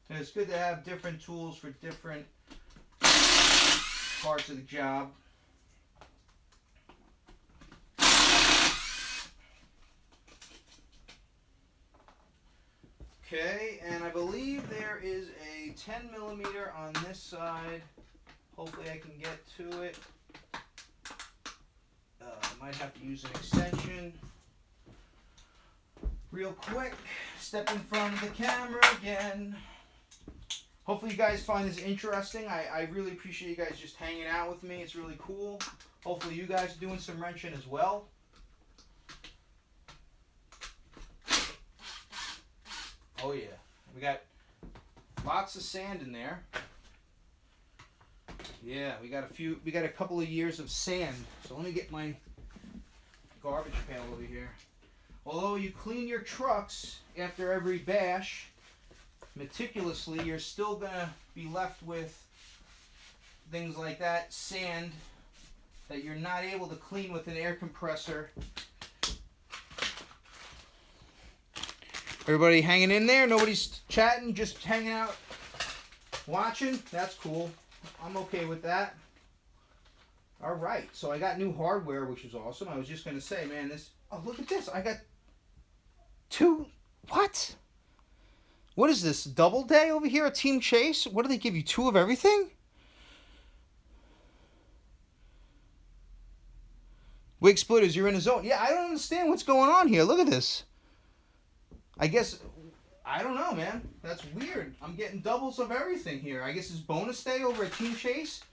And it's good to have different tools for different parts of the job. Okay, and I believe there is a 10 millimeter on this side. Hopefully I can get to it. Might have to use an extension. Real quick, step in front of the camera again. Hopefully you guys find this interesting. I really appreciate you guys just hanging out with me. It's really cool. Hopefully you guys are doing some wrenching as well. Oh yeah, we got lots of sand in there. Yeah, we got a couple of years of sand. So let me get my garbage pail over here. Although you clean your trucks after every bash meticulously, you're still gonna be left with things like that, sand, that you're not able to clean with an air compressor. Everybody hanging in there? Nobody's chatting, just hanging out, watching? That's cool. I'm okay with that. All right, so I got new hardware, which is awesome. I was just going to say, man, oh, look at this. I got two, what? What is this, double day over here at Team Chase? What do they give you, two of everything? Wig splitters, you're in a zone. Yeah, I don't understand what's going on here. Look at this. I guess I don't know, man. That's weird. I'm getting doubles of everything here. I guess it's bonus day over at Team Chase.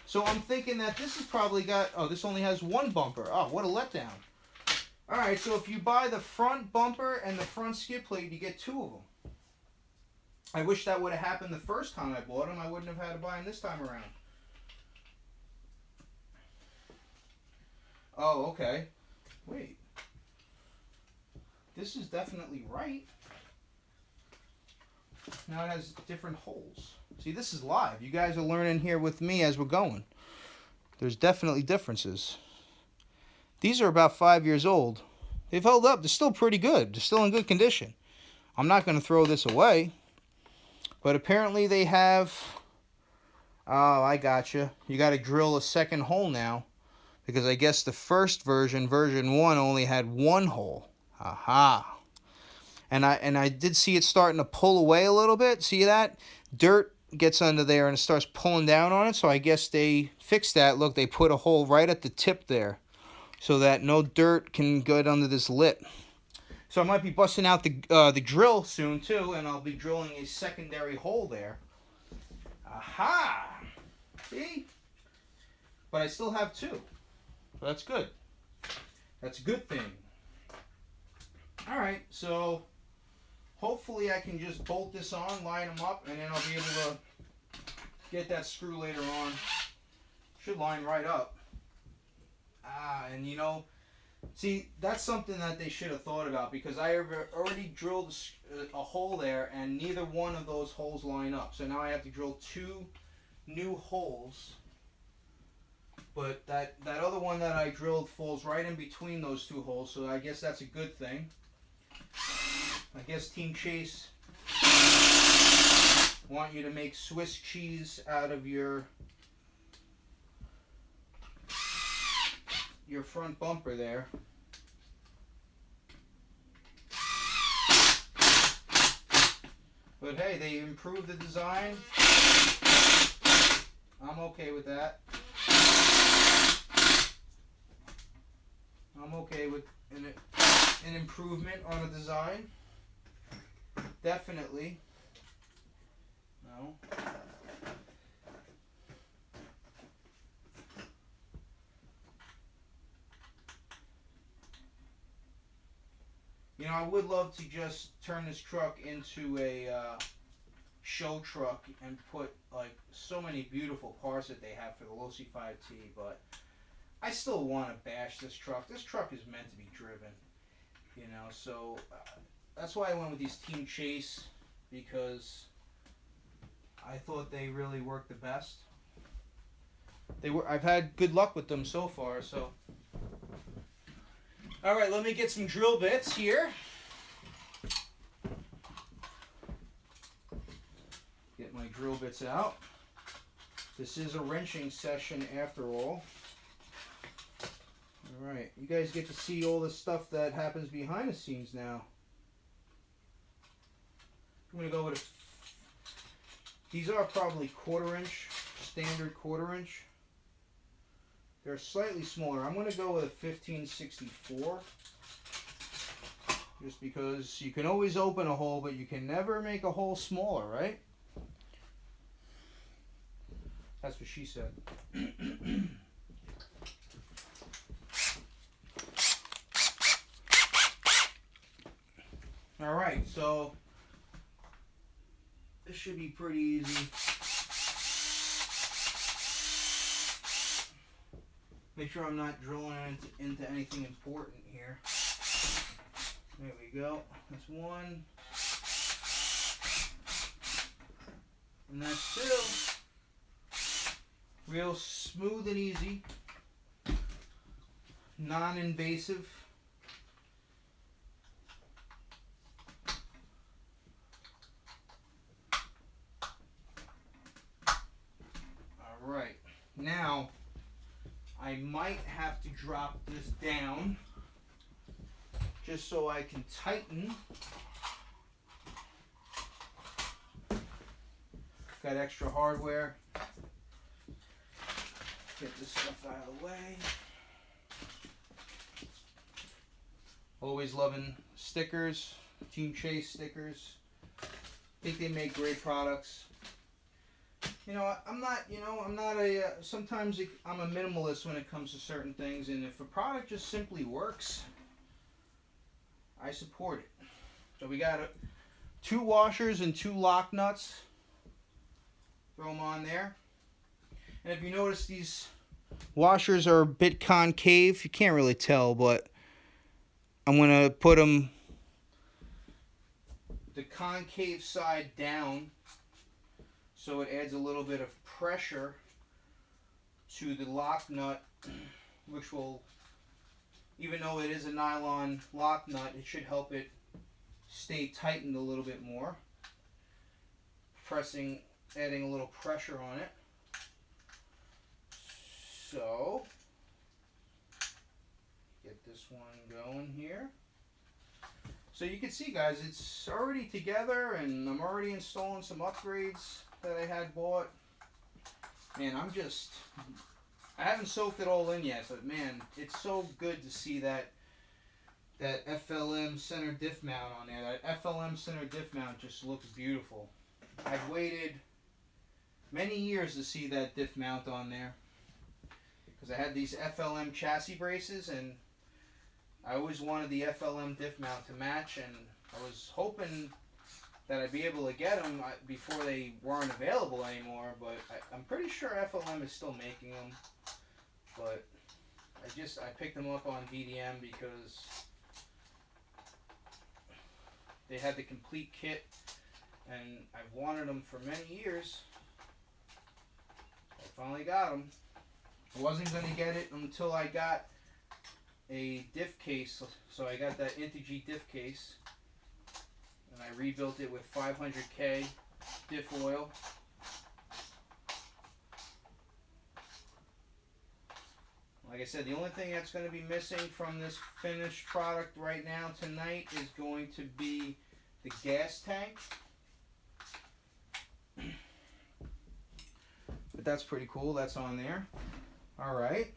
So I'm thinking that this has probably got... Oh, this only has one bumper. Oh, what a letdown. Alright, so if you buy the front bumper and the front skid plate, you get two of them. I wish that would have happened the first time I bought them. I wouldn't have had to buy them this time around. Oh, okay. Wait. This is definitely right. Now it has different holes. See, this is live. You guys are learning here with me as we're going. There's definitely differences. These are about 5 years old. They've held up. They're still pretty good. They're still in good condition. I'm not going to throw this away. But apparently they have... Oh, I gotcha. You got to drill a second hole now. Because I guess the first version, version 1, only had one hole. Aha. And I did see it starting to pull away a little bit. See that? Dirt gets under there and it starts pulling down on it. So I guess they fixed that. Look, they put a hole right at the tip there so that no dirt can get under this lip. So I might be busting out the drill soon too, and I'll be drilling a secondary hole there. Aha! See? But I still have two. So that's good. That's a good thing. Alright, so hopefully I can just bolt this on, line them up, and then I'll be able to get that screw later on. Should line right up. And you know, see, that's something that they should have thought about, because I already drilled a hole there and neither one of those holes line up. So now I have to drill two new holes. But that other one that I drilled falls right in between those two holes, so I guess that's a good thing. I guess Team Chase want you to make Swiss cheese out of your front bumper there. But hey, they improved the design. I'm okay with that. I'm okay with an improvement on a design. Definitely. No. You know, I would love to just turn this truck into a show truck and put like so many beautiful parts that they have for the Losi 5T, but I still want to bash this truck. This truck is meant to be driven, you know, so that's why I went with these Team Chase, because I thought they really worked the best. I've had good luck with them so far, so. All right, let me get some drill bits here. Get my drill bits out. This is a wrenching session after all. All right, you guys get to see all the stuff that happens behind the scenes now. I'm gonna go with these are probably 1/4 inch, standard 1/4 inch. They're slightly smaller. I'm gonna go with a 1564. Just because you can always open a hole, but you can never make a hole smaller, right? That's what she said. All right, so this should be pretty easy. Make sure I'm not drilling into anything important here. There we go. That's one. And that's two. Real smooth and easy. Non-invasive. Alright. Now, I might have to drop this down just so I can tighten. Got extra hardware. Get this stuff out of the way. Always loving stickers, Team Chase stickers. I think they make great products. You know, I'm not a, sometimes I'm a minimalist when it comes to certain things, and if a product just simply works, I support it. So we got 2 washers and 2 lock nuts. Throw them on there. And if you notice, these washers are a bit concave. You can't really tell, but I'm going to put them the concave side down so it adds a little bit of pressure to the lock nut, which will, even though it is a nylon lock nut, it should help it stay tightened a little bit more. Adding a little pressure on it. So, get this one going here. So you can see, guys, it's already together, and I'm already installing some upgrades that I had bought. Man, I haven't soaked it all in yet, but man, it's so good to see that FLM center diff mount on there. That FLM center diff mount just looks beautiful. I've waited many years to see that diff mount on there, because I had these FLM chassis braces, and I always wanted the FLM diff mount to match, and I was hoping that I'd be able to get them before they weren't available anymore, but I'm pretty sure FLM is still making them, but I picked them up on BDM because they had the complete kit, and I've wanted them for many years. I finally got them. I wasn't going to get it until I got a diff case, so I got that Integy diff case, and I rebuilt it with 500K diff oil. Like I said, the only thing that's going to be missing from this finished product right now tonight is going to be the gas tank. But that's pretty cool. That's on there. Alright.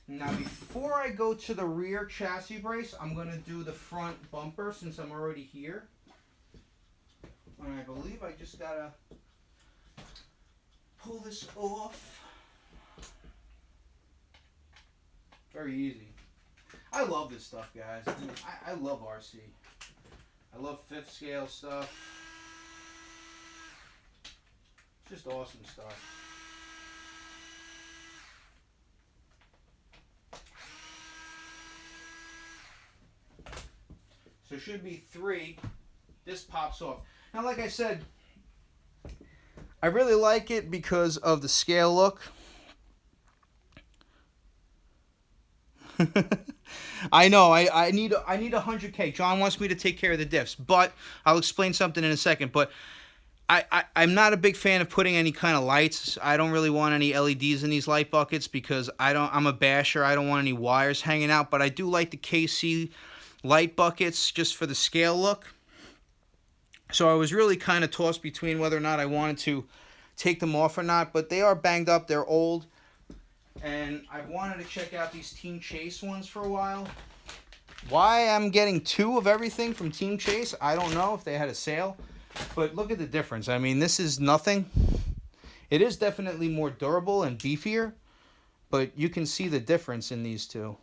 Now before I go to the rear chassis brace, I'm going to do the front bumper since I'm already here. And I believe I just got to pull this off. Very easy. I love this stuff, guys. I mean, I love RC. I love 5th scale stuff. Just awesome stuff. So it should be 3. This pops off. Now, like I said, I really like it because of the scale look. I know, I need 100K. John wants me to take care of the diffs, but I'll explain something in a second. But I'm not a big fan of putting any kind of lights. I don't really want any LEDs in these light buckets because I'm a basher. I don't want any wires hanging out, but I do like the KC light buckets just for the scale look. So I was really kind of tossed between whether or not I wanted to take them off or not, but they are banged up. They're old. And I've wanted to check out these Team Chase ones for a while. Why I'm getting 2 of everything from Team Chase, I don't know if they had a sale. But look at the difference. I mean, this is nothing. It is definitely more durable and beefier, but you can see the difference in these two.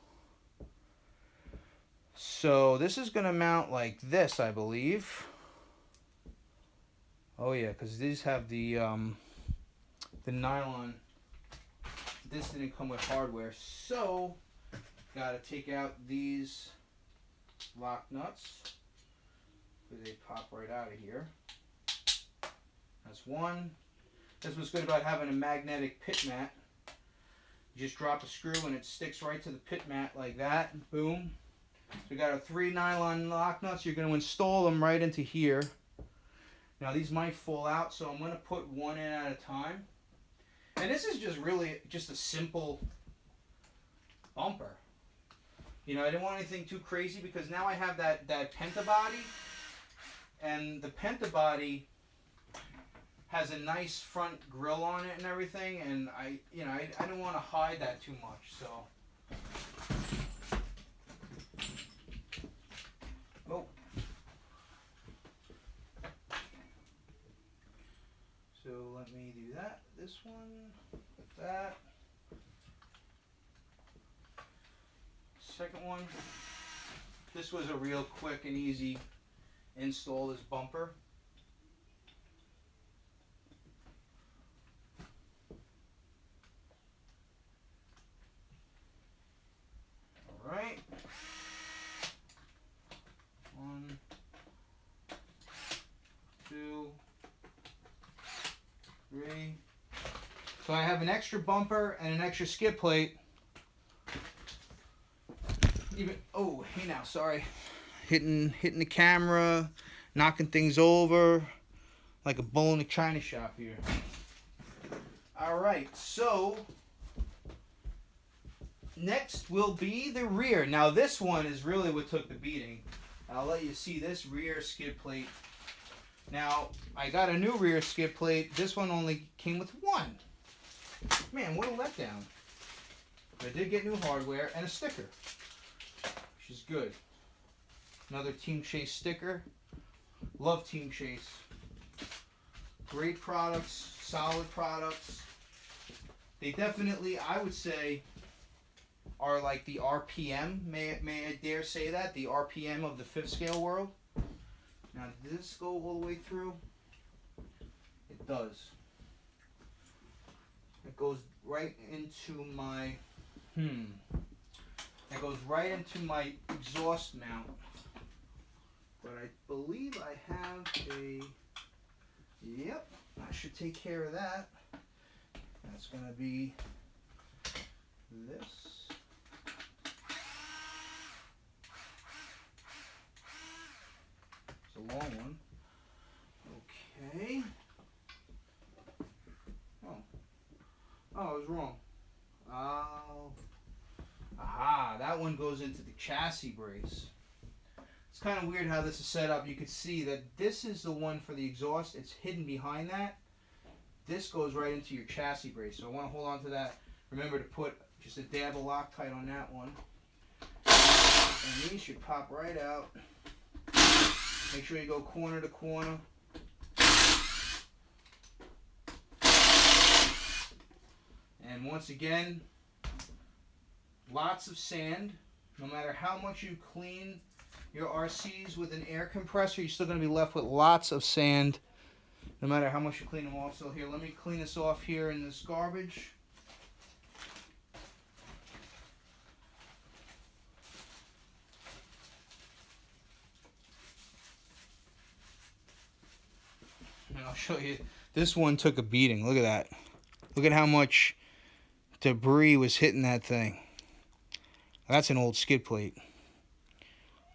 So this is going to mount like this, I believe. Oh yeah, because these have the nylon. This didn't come with hardware, so got to take out these lock nuts. They pop right out of here. That's one. That's what's good about having a magnetic pit mat. You just drop a screw and it sticks right to the pit mat like that. Boom. So we got our 3 nylon lock nuts. You're going to install them right into here. Now these might fall out, so I'm going to put one in at a time. And this is just really just a simple bumper. You know, I didn't want anything too crazy because now I have that penta body. And the penta body has a nice front grill on it and everything, and I didn't want to hide that too much, so. Oh. So let me do that. This one, like that. Second one. This was a real quick and easy install, this bumper. Alright. 1, 2, 3. So I have an extra bumper and an extra skid plate. Even, oh, hey now, sorry. Hitting the camera, knocking things over, like a bull in a china shop here. Alright, so next will be the rear. Now this one is really what took the beating. I'll let you see this rear skid plate. Now, I got a new rear skid plate. This one only came with one. Man, what a letdown. But I did get new hardware and a sticker, which is good. Another Team Chase sticker. Love Team Chase. Great products, solid products. They definitely, I would say, are like the RPM, may I dare say that, the RPM of the fifth scale world. Now, does this go all the way through? It does. It goes right into my, it goes right into my exhaust mount. But I believe I have a, yep, I should take care of that. That's going to be this. It's a long one. Okay. Oh, I was wrong. Oh. Aha, that one goes into the chassis brace. It's kind of weird how this is set up. You can see that this is the one for the exhaust. It's hidden behind that. This goes right into your chassis brace. So I want to hold on to that. Remember to put just a dab of Loctite on that one. And these should pop right out. Make sure you go corner to corner. And once again, lots of sand. No matter how much you clean your RCs with an air compressor, you're still going to be left with lots of sand, no matter how much you clean them off. So here, let me clean this off here in this garbage. And I'll show you. This one took a beating. Look at that. Look at how much debris was hitting that thing. That's an old skid plate.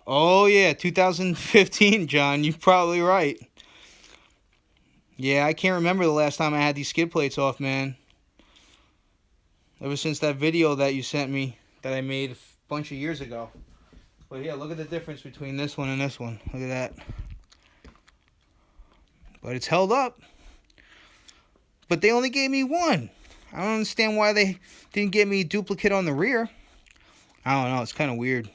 Oh, yeah, 2015, John. You're probably right. Yeah, I can't remember the last time I had these skid plates off, man. Ever since that video that you sent me that I made a bunch of years ago. But yeah, look at the difference between this one and this one. Look at that. But it's held up. But they only gave me one. I don't understand why they didn't give me a duplicate on the rear. I don't know. It's kind of weird.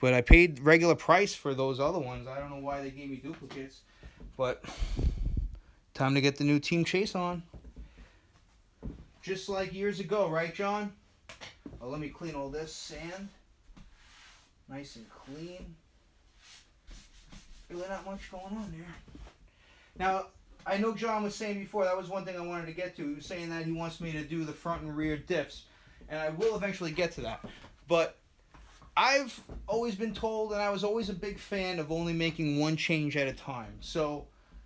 But I paid regular price for those other ones. I don't know why they gave me duplicates. But time to get the new Team Chase on. Just like years ago, right, John? Oh, let me clean all this sand. Nice and clean. Really not much going on there. Now, I know John was saying before, that was one thing I wanted to get to. He was saying that he wants me to do the front and rear diffs. And I will eventually get to that. But I've always been told, and I was always a big fan of only making one change at a time. So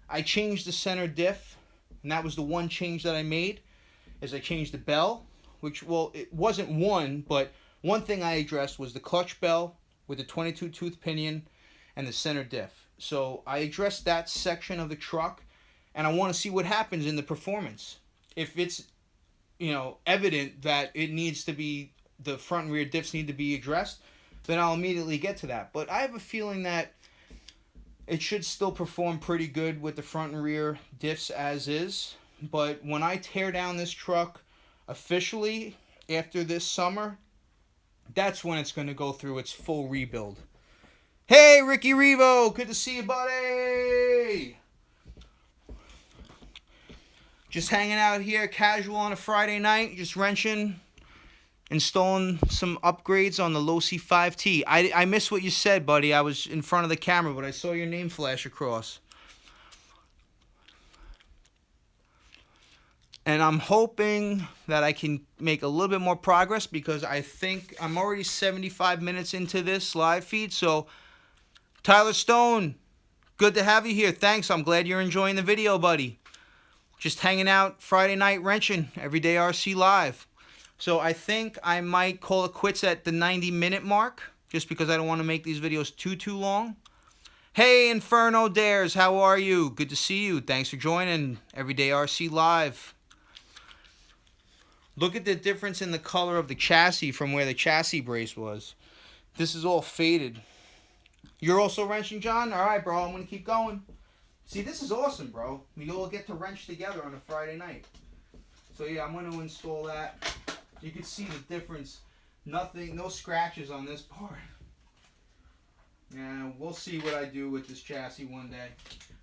I changed the center diff, and that was the one change that I made, is I changed the bell, which, well, it wasn't one, but one thing I addressed was the clutch bell with the 22 tooth pinion and the center diff. So I addressed that section of the truck, and I want to see what happens in the performance. If it's, you know, evident that it needs to be, the front and rear diffs need to be addressed, then I'll immediately get to that. But I have a feeling that it should still perform pretty good with the front and rear diffs as is. But when I tear down this truck officially after this summer, that's when it's going to go through its full rebuild. Hey, Ricky Revo, good to see you, buddy. Just hanging out here, casual on a Friday night, just wrenching, installing some upgrades on the Losi 5T. I missed what you said, buddy. I was in front of the camera, but I saw your name flash across. And I'm hoping that I can make a little bit more progress because I think I'm already 75 minutes into this live feed. So, Tyler Stone, good to have you here. Thanks. I'm glad you're enjoying the video, buddy. Just hanging out Friday night wrenching, Everyday RC Live. So I think I might call it quits at the 90-minute mark just because I don't want to make these videos too long. Hey, Inferno Dares, how are you? Good to see you. Thanks for joining Everyday RC Live. Look at the difference in the color of the chassis from where the chassis brace was. This is all faded. You're also wrenching, John? All right, bro, I'm going to keep going. See, this is awesome, bro. We all get to wrench together on a Friday night. So, yeah, I'm going to install that. You can see the difference. Nothing, no scratches on this part. Yeah, we'll see what I do with this chassis one day.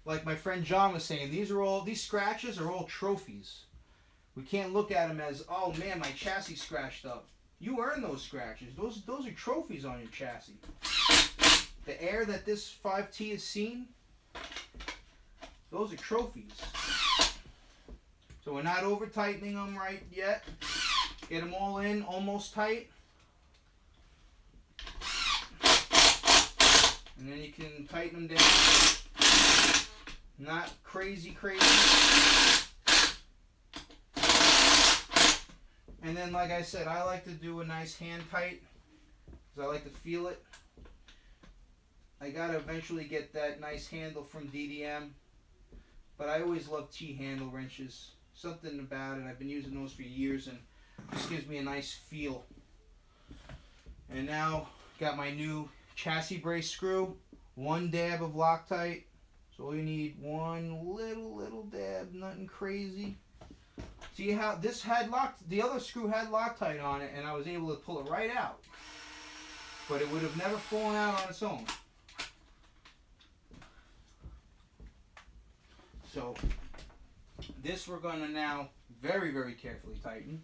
Like my friend John was saying, these scratches are all trophies. We can't look at them as, oh man, my chassis scratched up. You earn those scratches. Those are trophies on your chassis. The air that this 5T has seen, those are trophies. So we're not over tightening them right yet. Get them all in, almost tight. And then you can tighten them down. Not crazy. And then, like I said, I like to do a nice hand tight because I like to feel it. I gotta eventually get that nice handle from DDM, but I always love T-handle wrenches. Something about it. I've been using those for years, and it just gives me a nice feel. And now, got my new chassis brace screw. One dab of Loctite. So all you need, one little dab, nothing crazy. See how this had the other screw had Loctite on it, and I was able to pull it right out. But it would have never fallen out on its own. So this we're going to now very carefully tighten,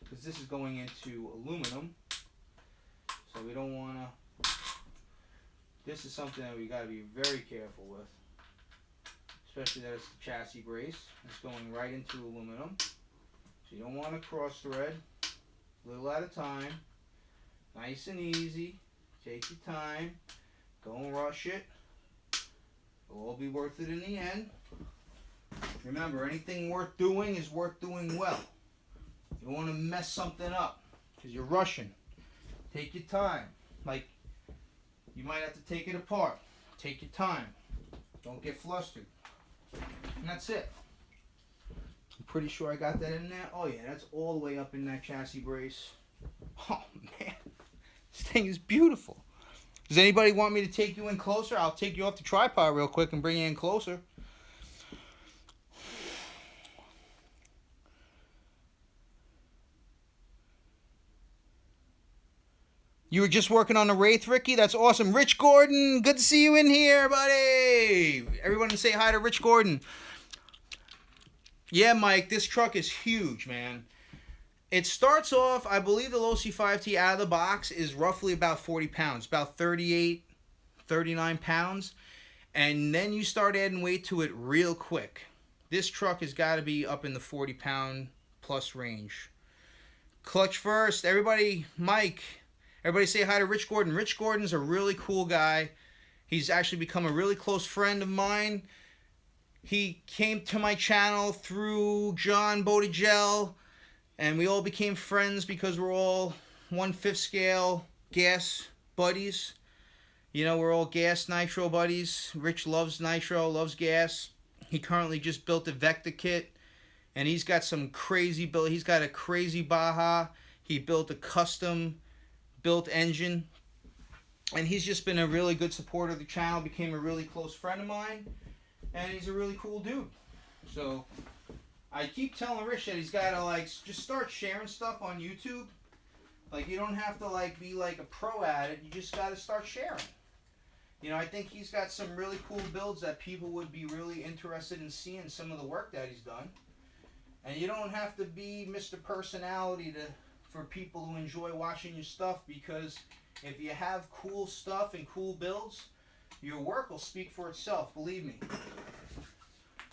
because this is going into aluminum. So we don't want to, this is something that we got to be very careful with. Especially that it's the chassis brace. It's going right into aluminum. So you don't want to cross thread. Little at a time. Nice and easy. Take your time. Don't rush it. It'll all be worth it in the end. Remember, anything worth doing is worth doing well. You don't want to mess something up because you're rushing. Take your time. Like, you might have to take it apart. Take your time. Don't get flustered. And that's it. I'm pretty sure I got that in there. Oh yeah, that's all the way up in that chassis brace. Oh man, this thing is beautiful. Does anybody want me to take you in closer? I'll take you off the tripod real quick and bring you in closer. You were just working on the Wraith, Ricky? That's awesome. Rich Gordon, good to see you in here, buddy. Everyone say hi to Rich Gordon. Yeah, Mike, this truck is huge, man. It starts off, I believe the Losi 5T out of the box is roughly about 40 pounds, about 38, 39 pounds. And then you start adding weight to it real quick. This truck has got to be up in the 40-pound plus range. Clutch first, everybody, Mike. Everybody say hi to Rich Gordon. Rich Gordon's a really cool guy. He's actually become a really close friend of mine. He came to my channel through John Bodegel, and we all became friends because we're all 1/5 scale gas buddies. You know, we're all gas nitro buddies. Rich loves nitro, loves gas. He currently just built a Vector kit, and he's got some crazy build. He's got a crazy Baja. He built a custom built engine, and he's just been a really good supporter of the channel, became a really close friend of mine, and he's a really cool dude. So I keep telling Rich that he's got to like just start sharing stuff on YouTube. Like, you don't have to like be like a pro at it, you just got to start sharing. You know, I think he's got some really cool builds that people would be really interested in seeing some of the work that he's done. And you don't have to be Mr. Personality for people who enjoy watching your stuff, because if you have cool stuff and cool builds, your work will speak for itself, believe me.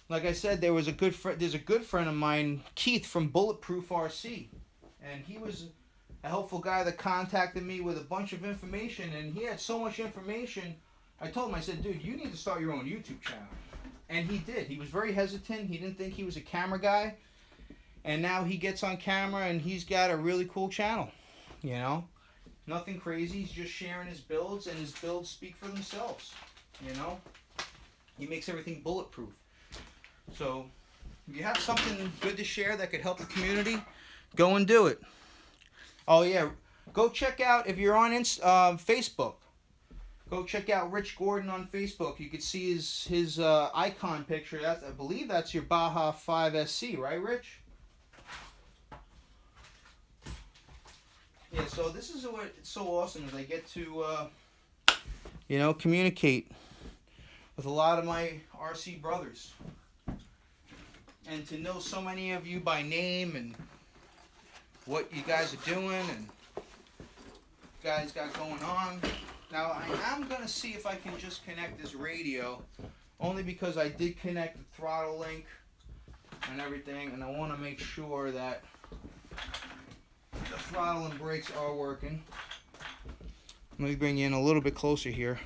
Like I said, there's a good friend of mine, Keith from Bulletproof RC, and he was a helpful guy that contacted me with a bunch of information, and he had so much information. I told him, I said, dude, you need to start your own YouTube channel. And he did. He was very hesitant. He didn't think he was a camera guy. And now he gets on camera and he's got a really cool channel. You know? Nothing crazy. He's just sharing his builds, and his builds speak for themselves. You know? He makes everything bulletproof. So, if you have something good to share that could help the community, go and do it. Oh yeah, go check out, if you're on Facebook, go check out Rich Gordon on Facebook. You could see his icon picture. I believe that's your Baja 5SC, right, Rich? Yeah, so this is what's so awesome, is I get to, you know, communicate with a lot of my RC brothers. And to know so many of you by name and what you guys are doing and you guys got going on. Now, I am going to see if I can just connect this radio, only because I did connect the throttle link and everything, and I want to make sure that the throttle and brakes are working. Let me bring you in a little bit closer here.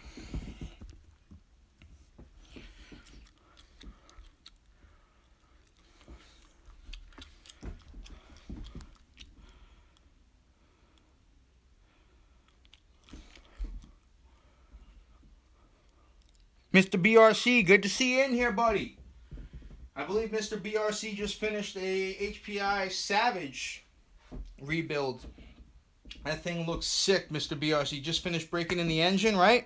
Mr. BRC, good to see you in here, buddy. I believe Mr. BRC just finished a HPI Savage rebuild. That thing looks sick, Mr. BRC. Just finished breaking in the engine, right?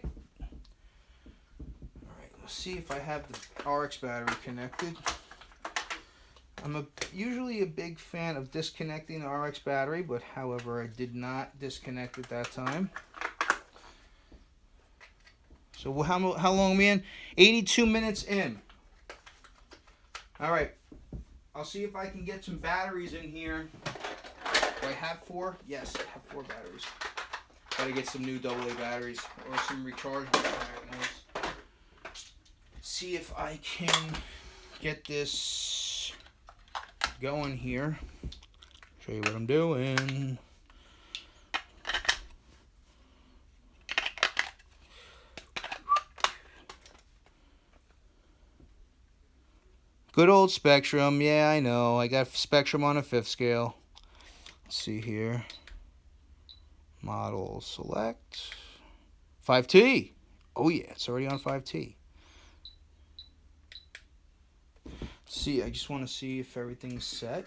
Alright, let's see if I have the RX battery connected. I'm usually a big fan of disconnecting the RX battery, but however, I did not disconnect at that time. So how long are we in? 82 minutes in. All right. I'll see if I can get some batteries in here. Do I have 4? Yes, I have 4 batteries. Gotta get some new AA batteries or some rechargeable batteries. See if I can get this going here. Show you what I'm doing. Good old Spectrum. Yeah, I know. I got Spectrum on a 5th scale. Let's see here. Model select. 5T. Oh yeah, it's already on 5T. See, I just want to see if everything's set.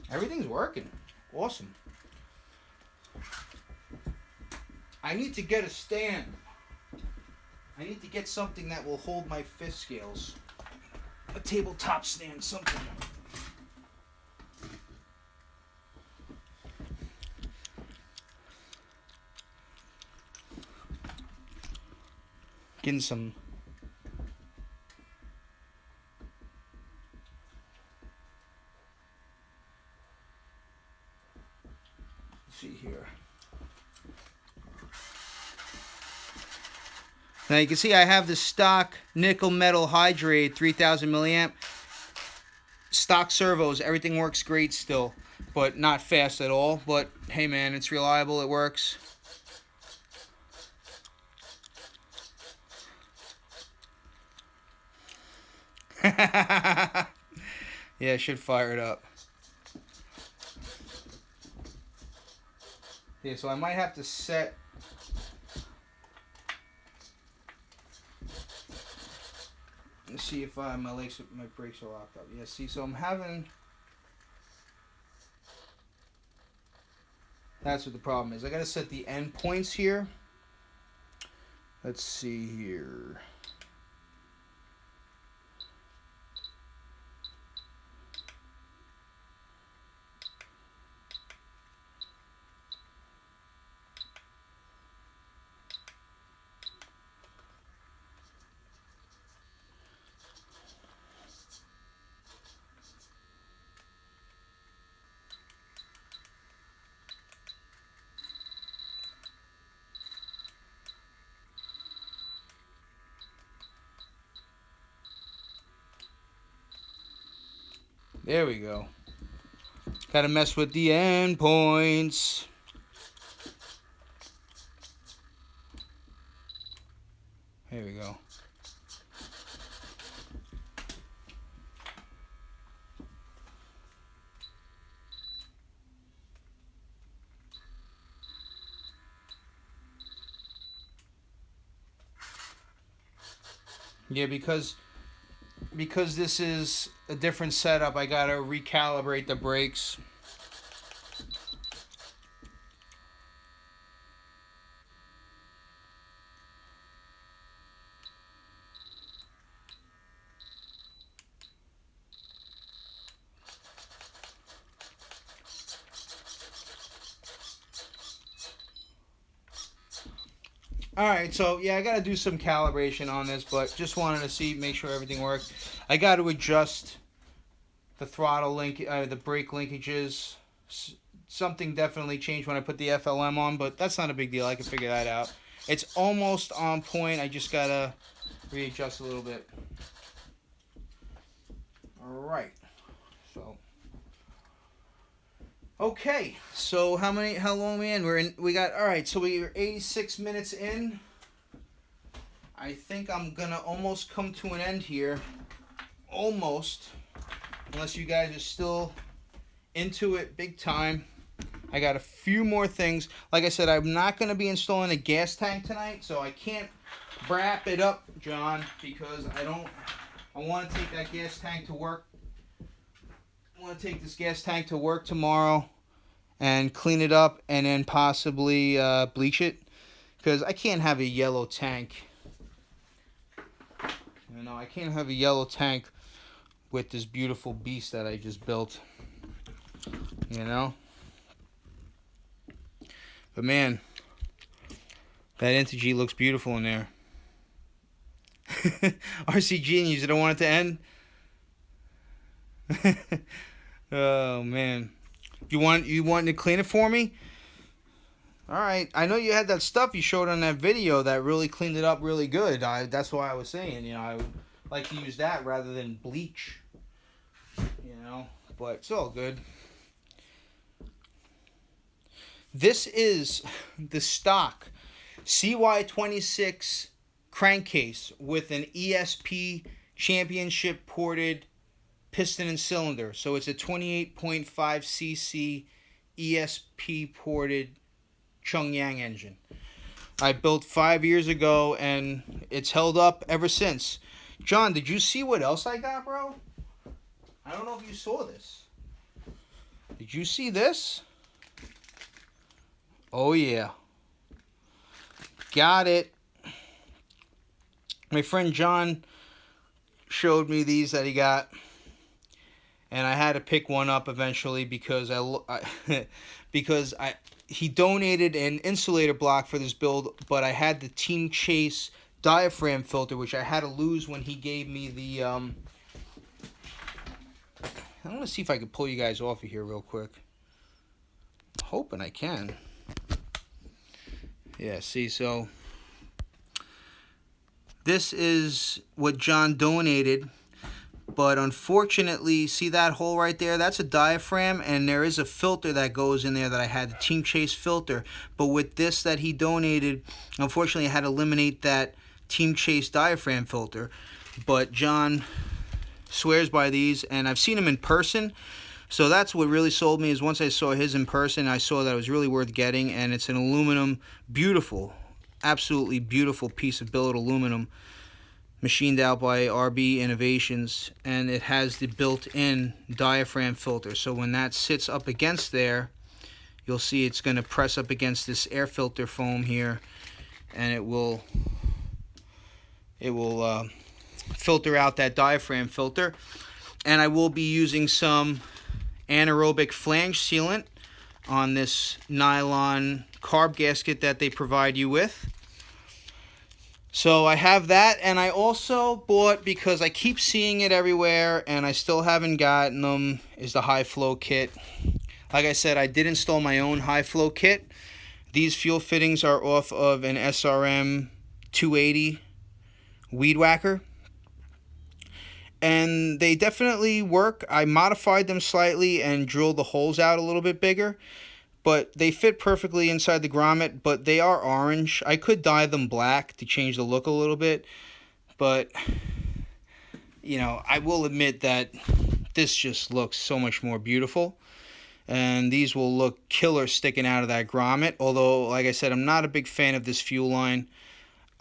Everything's working. Awesome. I need to get a stand. I need to get something that will hold my 5th scales. A tabletop stand, something. Getting some. Let's see here. Now you can see I have the stock nickel metal hydrate 3000 milliamp stock servos. Everything works great still, but not fast at all. But hey man, it's reliable, it works. Yeah, I should fire it up. Yeah, so I might have to set. Let's see if my brakes are locked up. Yeah, see, so I'm having. That's what the problem is. I gotta set the end points here. Let's see here. There we go. Gotta mess with the endpoints. There we go. Yeah, because this is a different setup, I gotta recalibrate the brakes. Alright, so yeah, I gotta do some calibration on this, but just wanted to see, make sure everything works. I gotta adjust the throttle link, the brake linkages. Something definitely changed when I put the FLM on, but that's not a big deal. I can figure that out. It's almost on point. I just gotta readjust a little bit. Alright. So okay, so how long are we in? We got, alright, so we're 86 minutes in. I think I'm gonna almost come to an end here. Almost. Unless you guys are still into it big time. I got a few more things. Like I said, I'm not gonna be installing a gas tank tonight, so I can't wrap it up, John, because I want to take that gas tank to work. I want to take this gas tank to work tomorrow and clean it up and then possibly bleach it, because I can't have a yellow tank. You know, I can't have a yellow tank with this beautiful beast that I just built. You know? But man, that Integy looks beautiful in there. RC Genius, you don't want it to end? Oh man. You want to clean it for me? Alright. I know you had that stuff you showed on that video that really cleaned it up really good. That's why I was saying, you know, I would like to use that rather than bleach. You know, but it's all good. This is the stock CY26 crankcase with an ESP championship ported piston and cylinder. So it's a 28.5 cc ESP ported Chongyang engine. I built 5 years ago and it's held up ever since. John, did you see what else I got, bro? I don't know if you saw this. Did you see this? Oh yeah. Got it. My friend John showed me these that he got, and I had to pick one up eventually because he donated an insulator block for this build, but I had the Team Chase diaphragm filter, which I had to lose when he gave me the I'm gonna see if I can pull you guys off of here real quick. I'm hoping I can. Yeah, see, so this is what John donated, but unfortunately, see that hole right there? That's a diaphragm, and there is a filter that goes in there that I had, the Team Chase filter. But with this that he donated, unfortunately, I had to eliminate that Team Chase diaphragm filter. But John swears by these, and I've seen him in person. So that's what really sold me, is once I saw his in person, I saw that it was really worth getting, and it's an aluminum, beautiful, absolutely beautiful piece of billet aluminum, machined out by RB Innovations, and it has the built-in diaphragm filter. So when that sits up against there, you'll see it's going to press up against this air filter foam here, and it will filter out that diaphragm filter. And I will be using some anaerobic flange sealant on this nylon carb gasket that they provide you with. So I have that, and I also bought, because I keep seeing it everywhere and I still haven't gotten them, is the high flow kit. Like I said, I did install my own high flow kit. These fuel fittings are off of an SRM 280 weed whacker. and they definitely work. I modified them slightly and drilled the holes out a little bit bigger, but they fit perfectly inside the grommet, but they are orange. I could dye them black to change the look a little bit, but you know, I will admit that this just looks so much more beautiful, and these will look killer sticking out of that grommet. Although, like I said, I'm not a big fan of this fuel line.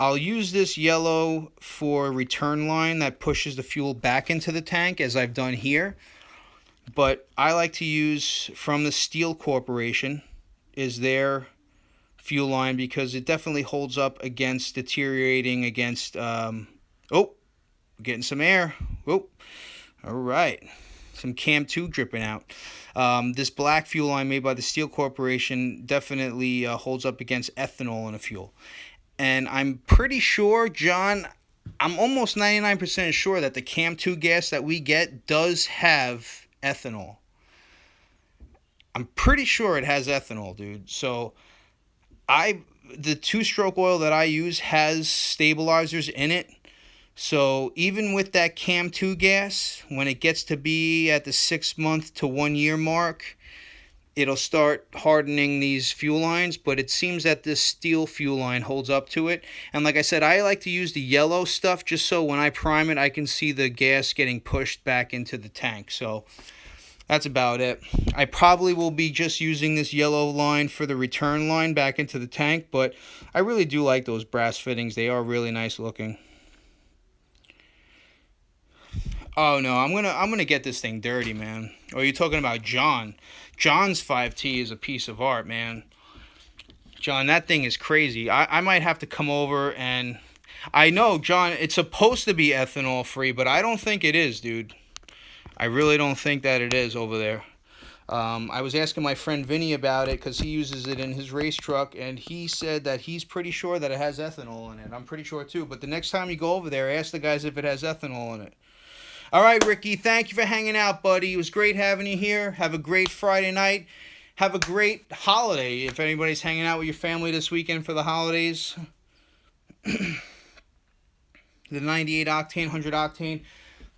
I'll use this yellow for return line that pushes the fuel back into the tank, as I've done here. But I like to use from the Steel Corporation is their fuel line, because it definitely holds up against deteriorating, against oh, getting some air. Oh, all right, some cam 2 dripping out. This black fuel line made by the Steel Corporation definitely holds up against ethanol in a fuel. And I'm pretty sure, John, I'm almost 99% sure that the cam 2 gas that we get does have ethanol. I'm pretty sure it has ethanol, dude. So the 2-stroke oil that I use has stabilizers in it. So even with that cam 2 gas, when it gets to be at the 6-month to 1 year mark, it'll start hardening these fuel lines. But it seems that this steel fuel line holds up to it. And like I said, I like to use the yellow stuff just so when I prime it, I can see the gas getting pushed back into the tank. So that's about it. I probably will be just using this yellow line for the return line back into the tank, but I really do like those brass fittings. They are really nice looking. Oh no, I'm gonna get this thing dirty, man. Oh, you're talking about John. John's 5T is a piece of art, man. John, that thing is crazy. I might have to come over, and I know, John, it's supposed to be ethanol free, but I don't think it is, dude. I really don't think that it is over there. I was asking my friend Vinny about it because he uses it in his race truck, and he said that he's pretty sure that it has ethanol in it. I'm pretty sure too, but the next time you go over there, ask the guys if it has ethanol in it. All right, Ricky, thank you for hanging out, buddy. It was great having you here. Have a great Friday night. Have a great holiday if anybody's hanging out with your family this weekend for the holidays. The 98 octane, 100 octane.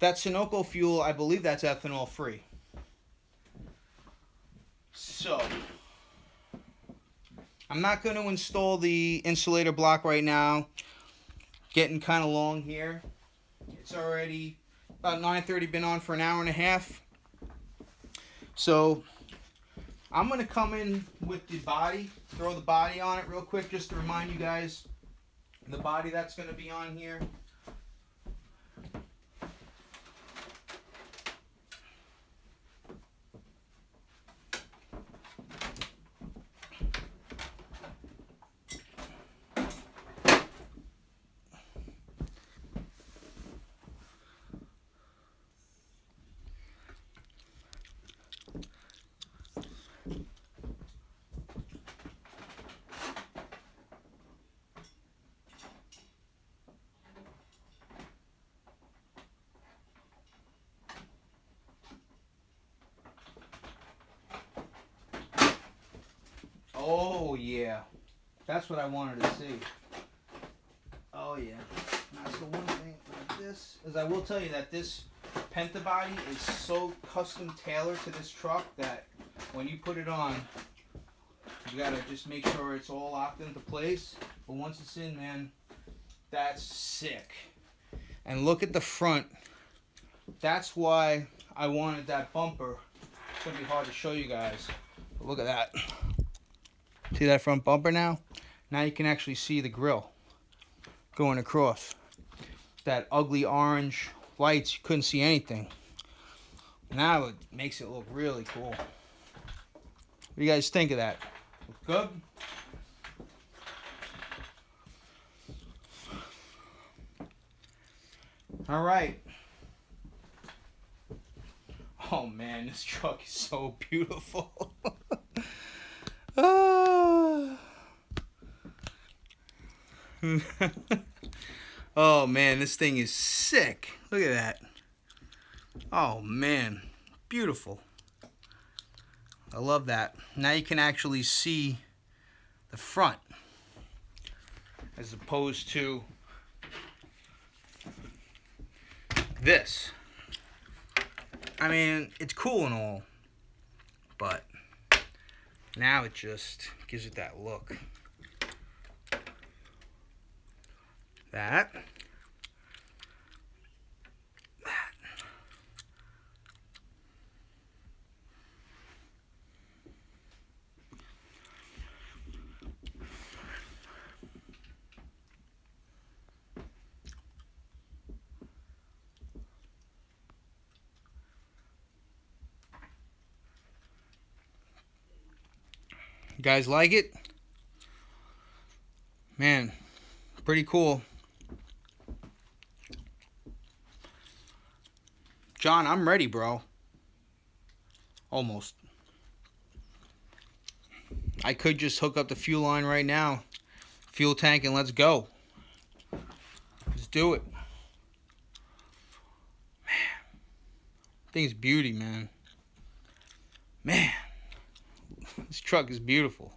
That Sunoco fuel, I believe that's ethanol free. So, I'm not going to install the insulator block right now. Getting kind of long here. It's already about 9:30, been on for an hour and a half. So, I'm going to come in with the body, throw the body on it real quick just to remind you guys the body that's going to be on here. Oh, yeah. That's what I wanted to see. Oh, yeah. Now, so one thing with this is I will tell you that this Penta body is so custom tailored to this truck that when you put it on, you got to just make sure it's all locked into place. But once it's in, man, that's sick. And look at the front. That's why I wanted that bumper. It's going to be hard to show you guys. But look at that. See that front bumper now? Now you can actually see the grill going across. That ugly orange lights, you couldn't see anything. Now it makes it look really cool. What do you guys think of that? Look good? All right. Oh man, this truck is so beautiful. Oh man, this thing is sick. Look at that. Oh man, beautiful. I love that. Now you can actually see the front as opposed to this. I mean, it's cool and all, but now it just gives it that look. That. You guys like it? Man, pretty cool. John, I'm ready, bro. Almost. I could just hook up the fuel line right now. Fuel tank and let's go. Let's do it. Man. Thing's beauty, man. Man. This truck is beautiful.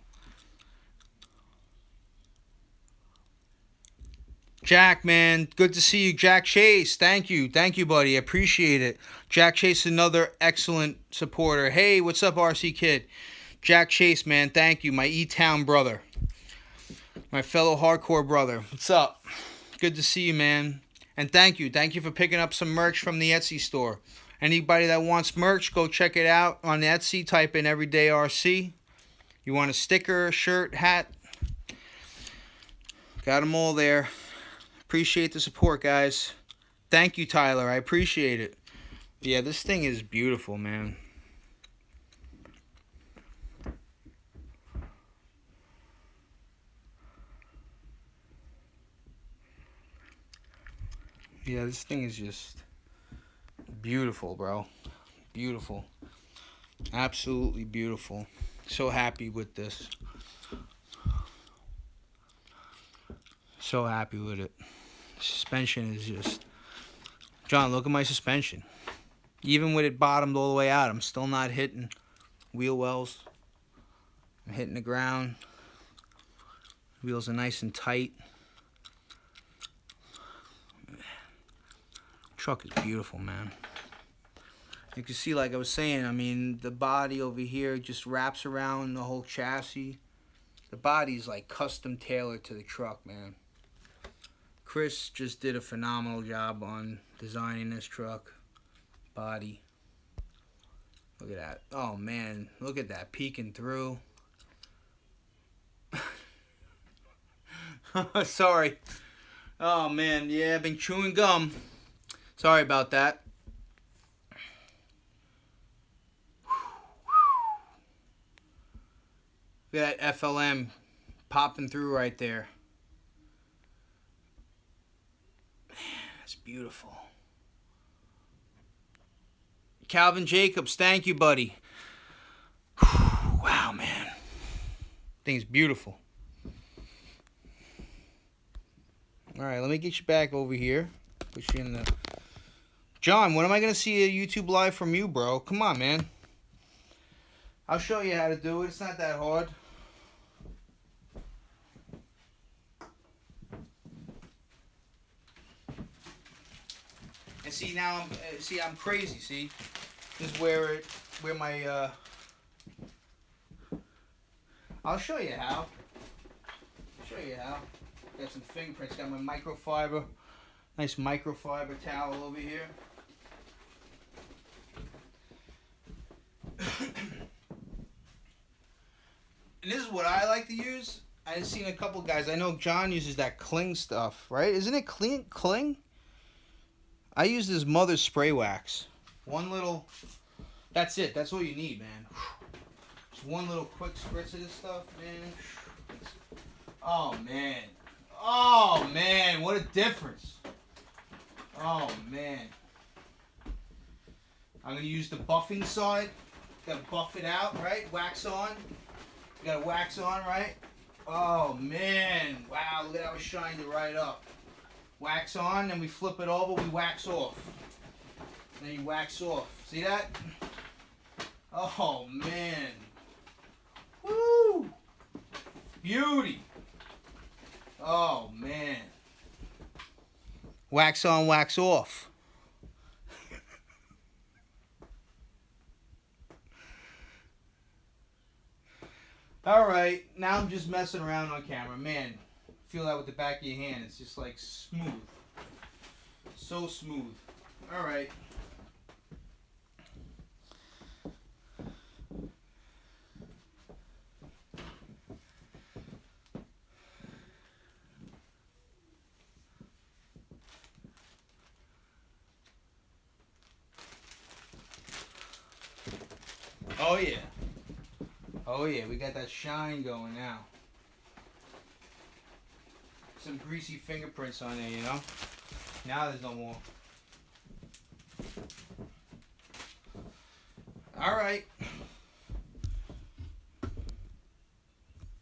Jack, man, good to see you. Jack Chase, thank you, buddy. I appreciate it. Jack Chase, another excellent supporter. Hey, what's up, RC Kid? Jack Chase, man, thank you. My E-Town brother, my fellow hardcore brother. What's up? Good to see you, man. And thank you for picking up some merch from the Etsy store. Anybody that wants merch, go check it out on Etsy. Type in Everyday RC. You want a sticker, shirt, hat? Got them all there. Appreciate the support, guys. Thank you, Tyler. I appreciate it. Yeah, this thing is beautiful, man. Yeah, this thing is just beautiful, bro. Beautiful. Absolutely beautiful. So happy with this. So happy with it. Suspension is just... John, look at my suspension. Even with it bottomed all the way out, I'm still not hitting wheel wells. I'm hitting the ground. Wheels are nice and tight. Truck is beautiful, man. You can see, like I was saying, I mean, the body over here just wraps around the whole chassis. The body's like custom tailored to the truck, man. Chris just did a phenomenal job on designing this truck. Body. Look at that. Oh, man. Look at that peeking through. Sorry. Oh, man. Yeah, I've been chewing gum. Sorry about that. Look at that FLM popping through right there. Man, that's beautiful. Calvin Jacobs, thank you, buddy. Wow, man. Thing's beautiful. Alright, let me get you back over here. Put you in the... John, when am I going to see a YouTube live from you, bro? Come on, man. I'll show you how to do it. It's not that hard. And see, now I'm crazy, see? This is where my I'll show you how. Got some fingerprints, got my microfiber, nice microfiber towel over here. And this is what I like to use. I've seen a couple guys. I know John uses that cling stuff, right? Isn't it cling? I use this Mother's spray wax. One little... That's it. That's all you need, man. Just one little quick spritz of this stuff, man. Oh, man. Oh, man. What a difference. Oh, man. I'm going to use the buffing side. Got to buff it out, right? Wax on. You got to wax on, right? Oh, man. Wow, look at how it shined it right up. Wax on, then we flip it over, we wax off. Then you wax off. See that? Oh, man. Woo! Beauty. Oh, man. Wax on, wax off. Alright, now I'm just messing around on camera. Man, feel that with the back of your hand. It's just like smooth. So smooth. Alright. Oh yeah. Oh yeah, we got that shine going now. Some greasy fingerprints on there, you know? Now there's no more. Alright.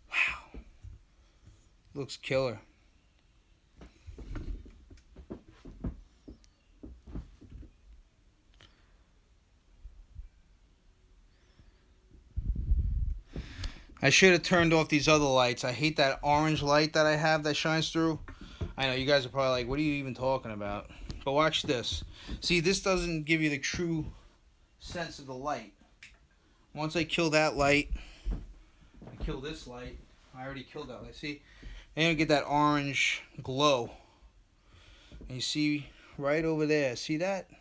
Wow. Looks killer. I should have turned off these other lights. I hate that orange light that I have that shines through. I know you guys are probably like, what are you even talking about? But watch this. See, this doesn't give you the true sense of the light. Once I kill that light, I kill this light. I already killed that light. See? And you get that orange glow. And you see right over there. See that?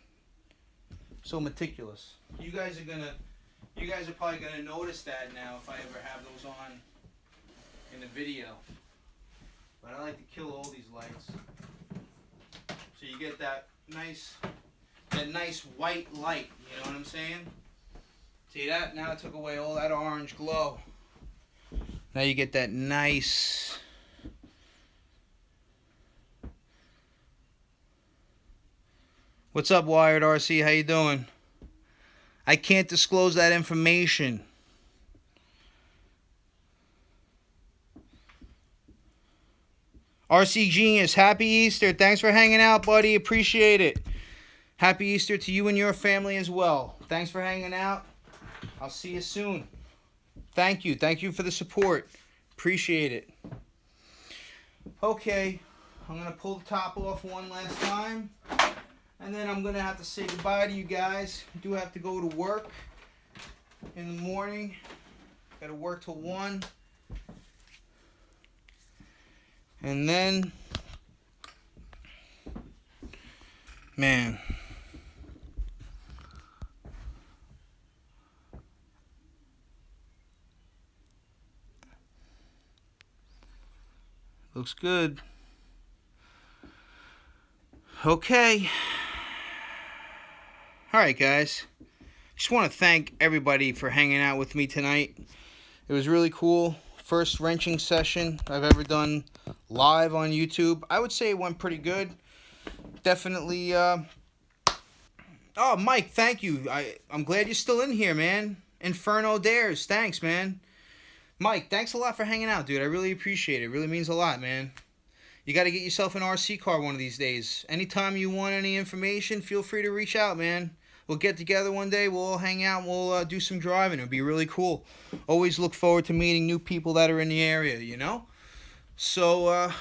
So meticulous. You guys are probably gonna notice that now if I ever have those on in the video. But I like to kill all these lights. So you get that nice white light, you know what I'm saying? See that? Now it took away all that orange glow. Now you get that nice What's up, Wired RC? How you doing? I can't disclose that information. RC Genius, happy Easter. Thanks for hanging out, buddy. Appreciate it. Happy Easter to you and your family as well. Thanks for hanging out. I'll see you soon. Thank you. Thank you for the support. Appreciate it. Okay, I'm going to pull the top off one last time. And then I'm going to have to say goodbye to you guys. I do have to go to work in the morning. Got to work till 1. And then, man, looks good. Okay. All right, guys. Just want to thank everybody for hanging out with me tonight. It was really cool. First wrenching session I've ever done live on YouTube. I would say it went pretty good. Definitely. Oh, Mike, thank you. I'm glad you're still in here, man. Inferno Dares, thanks, man. Mike, thanks a lot for hanging out, dude. I really appreciate it. It really means a lot, man. You got to get yourself an RC car one of these days. Anytime you want any information, feel free to reach out, man. We'll get together one day. We'll all hang out. We'll do some driving. It'll be really cool. Always look forward to meeting new people that are in the area, you know? So,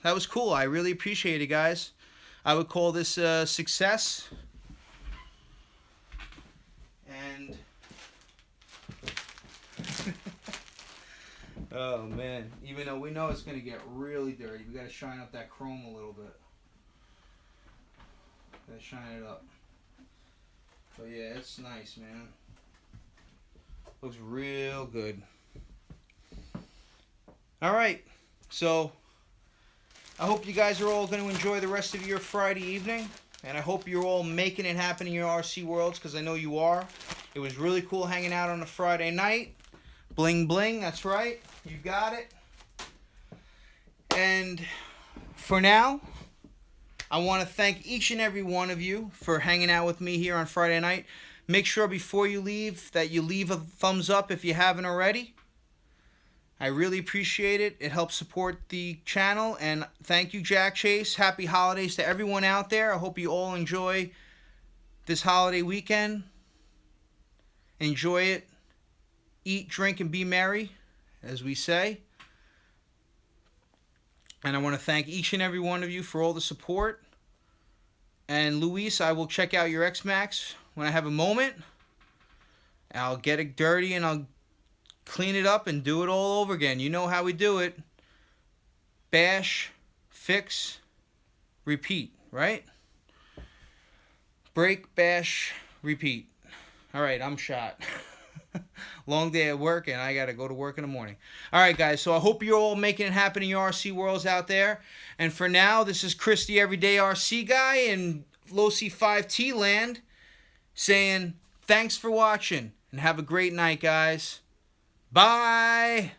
that was cool. I really appreciate it, guys. I would call this a success. And... oh, man. Even though we know it's going to get really dirty, we got to shine up that chrome a little bit. Got to shine it up. But yeah, it's nice, man. Looks real good. Alright, so I hope you guys are all going to enjoy the rest of your Friday evening. And I hope you're all making it happen in your RC worlds, because I know you are. It was really cool hanging out on a Friday night. Bling bling, that's right. You got it. And for now, I want to thank each and every one of you for hanging out with me here on Friday night. Make sure before you leave that you leave a thumbs up if you haven't already. I really appreciate it. It helps support the channel. And thank you, Jack Chase. Happy holidays to everyone out there. I hope you all enjoy this holiday weekend. Enjoy it. Eat, drink, and be merry, as we say. And I want to thank each and every one of you for all the support. And Luis, I will check out your X-Max when I have a moment. I'll get it dirty and I'll clean it up and do it all over again. You know how we do it. Bash, fix, repeat, right? Break, bash, repeat. All right, I'm shot. Long day at work, and I got to go to work in the morning. All right, guys, so I hope you're all making it happen in your RC worlds out there. And for now, this is Chris, the Everyday RC Guy in Losi 5T land, saying thanks for watching, and have a great night, guys. Bye!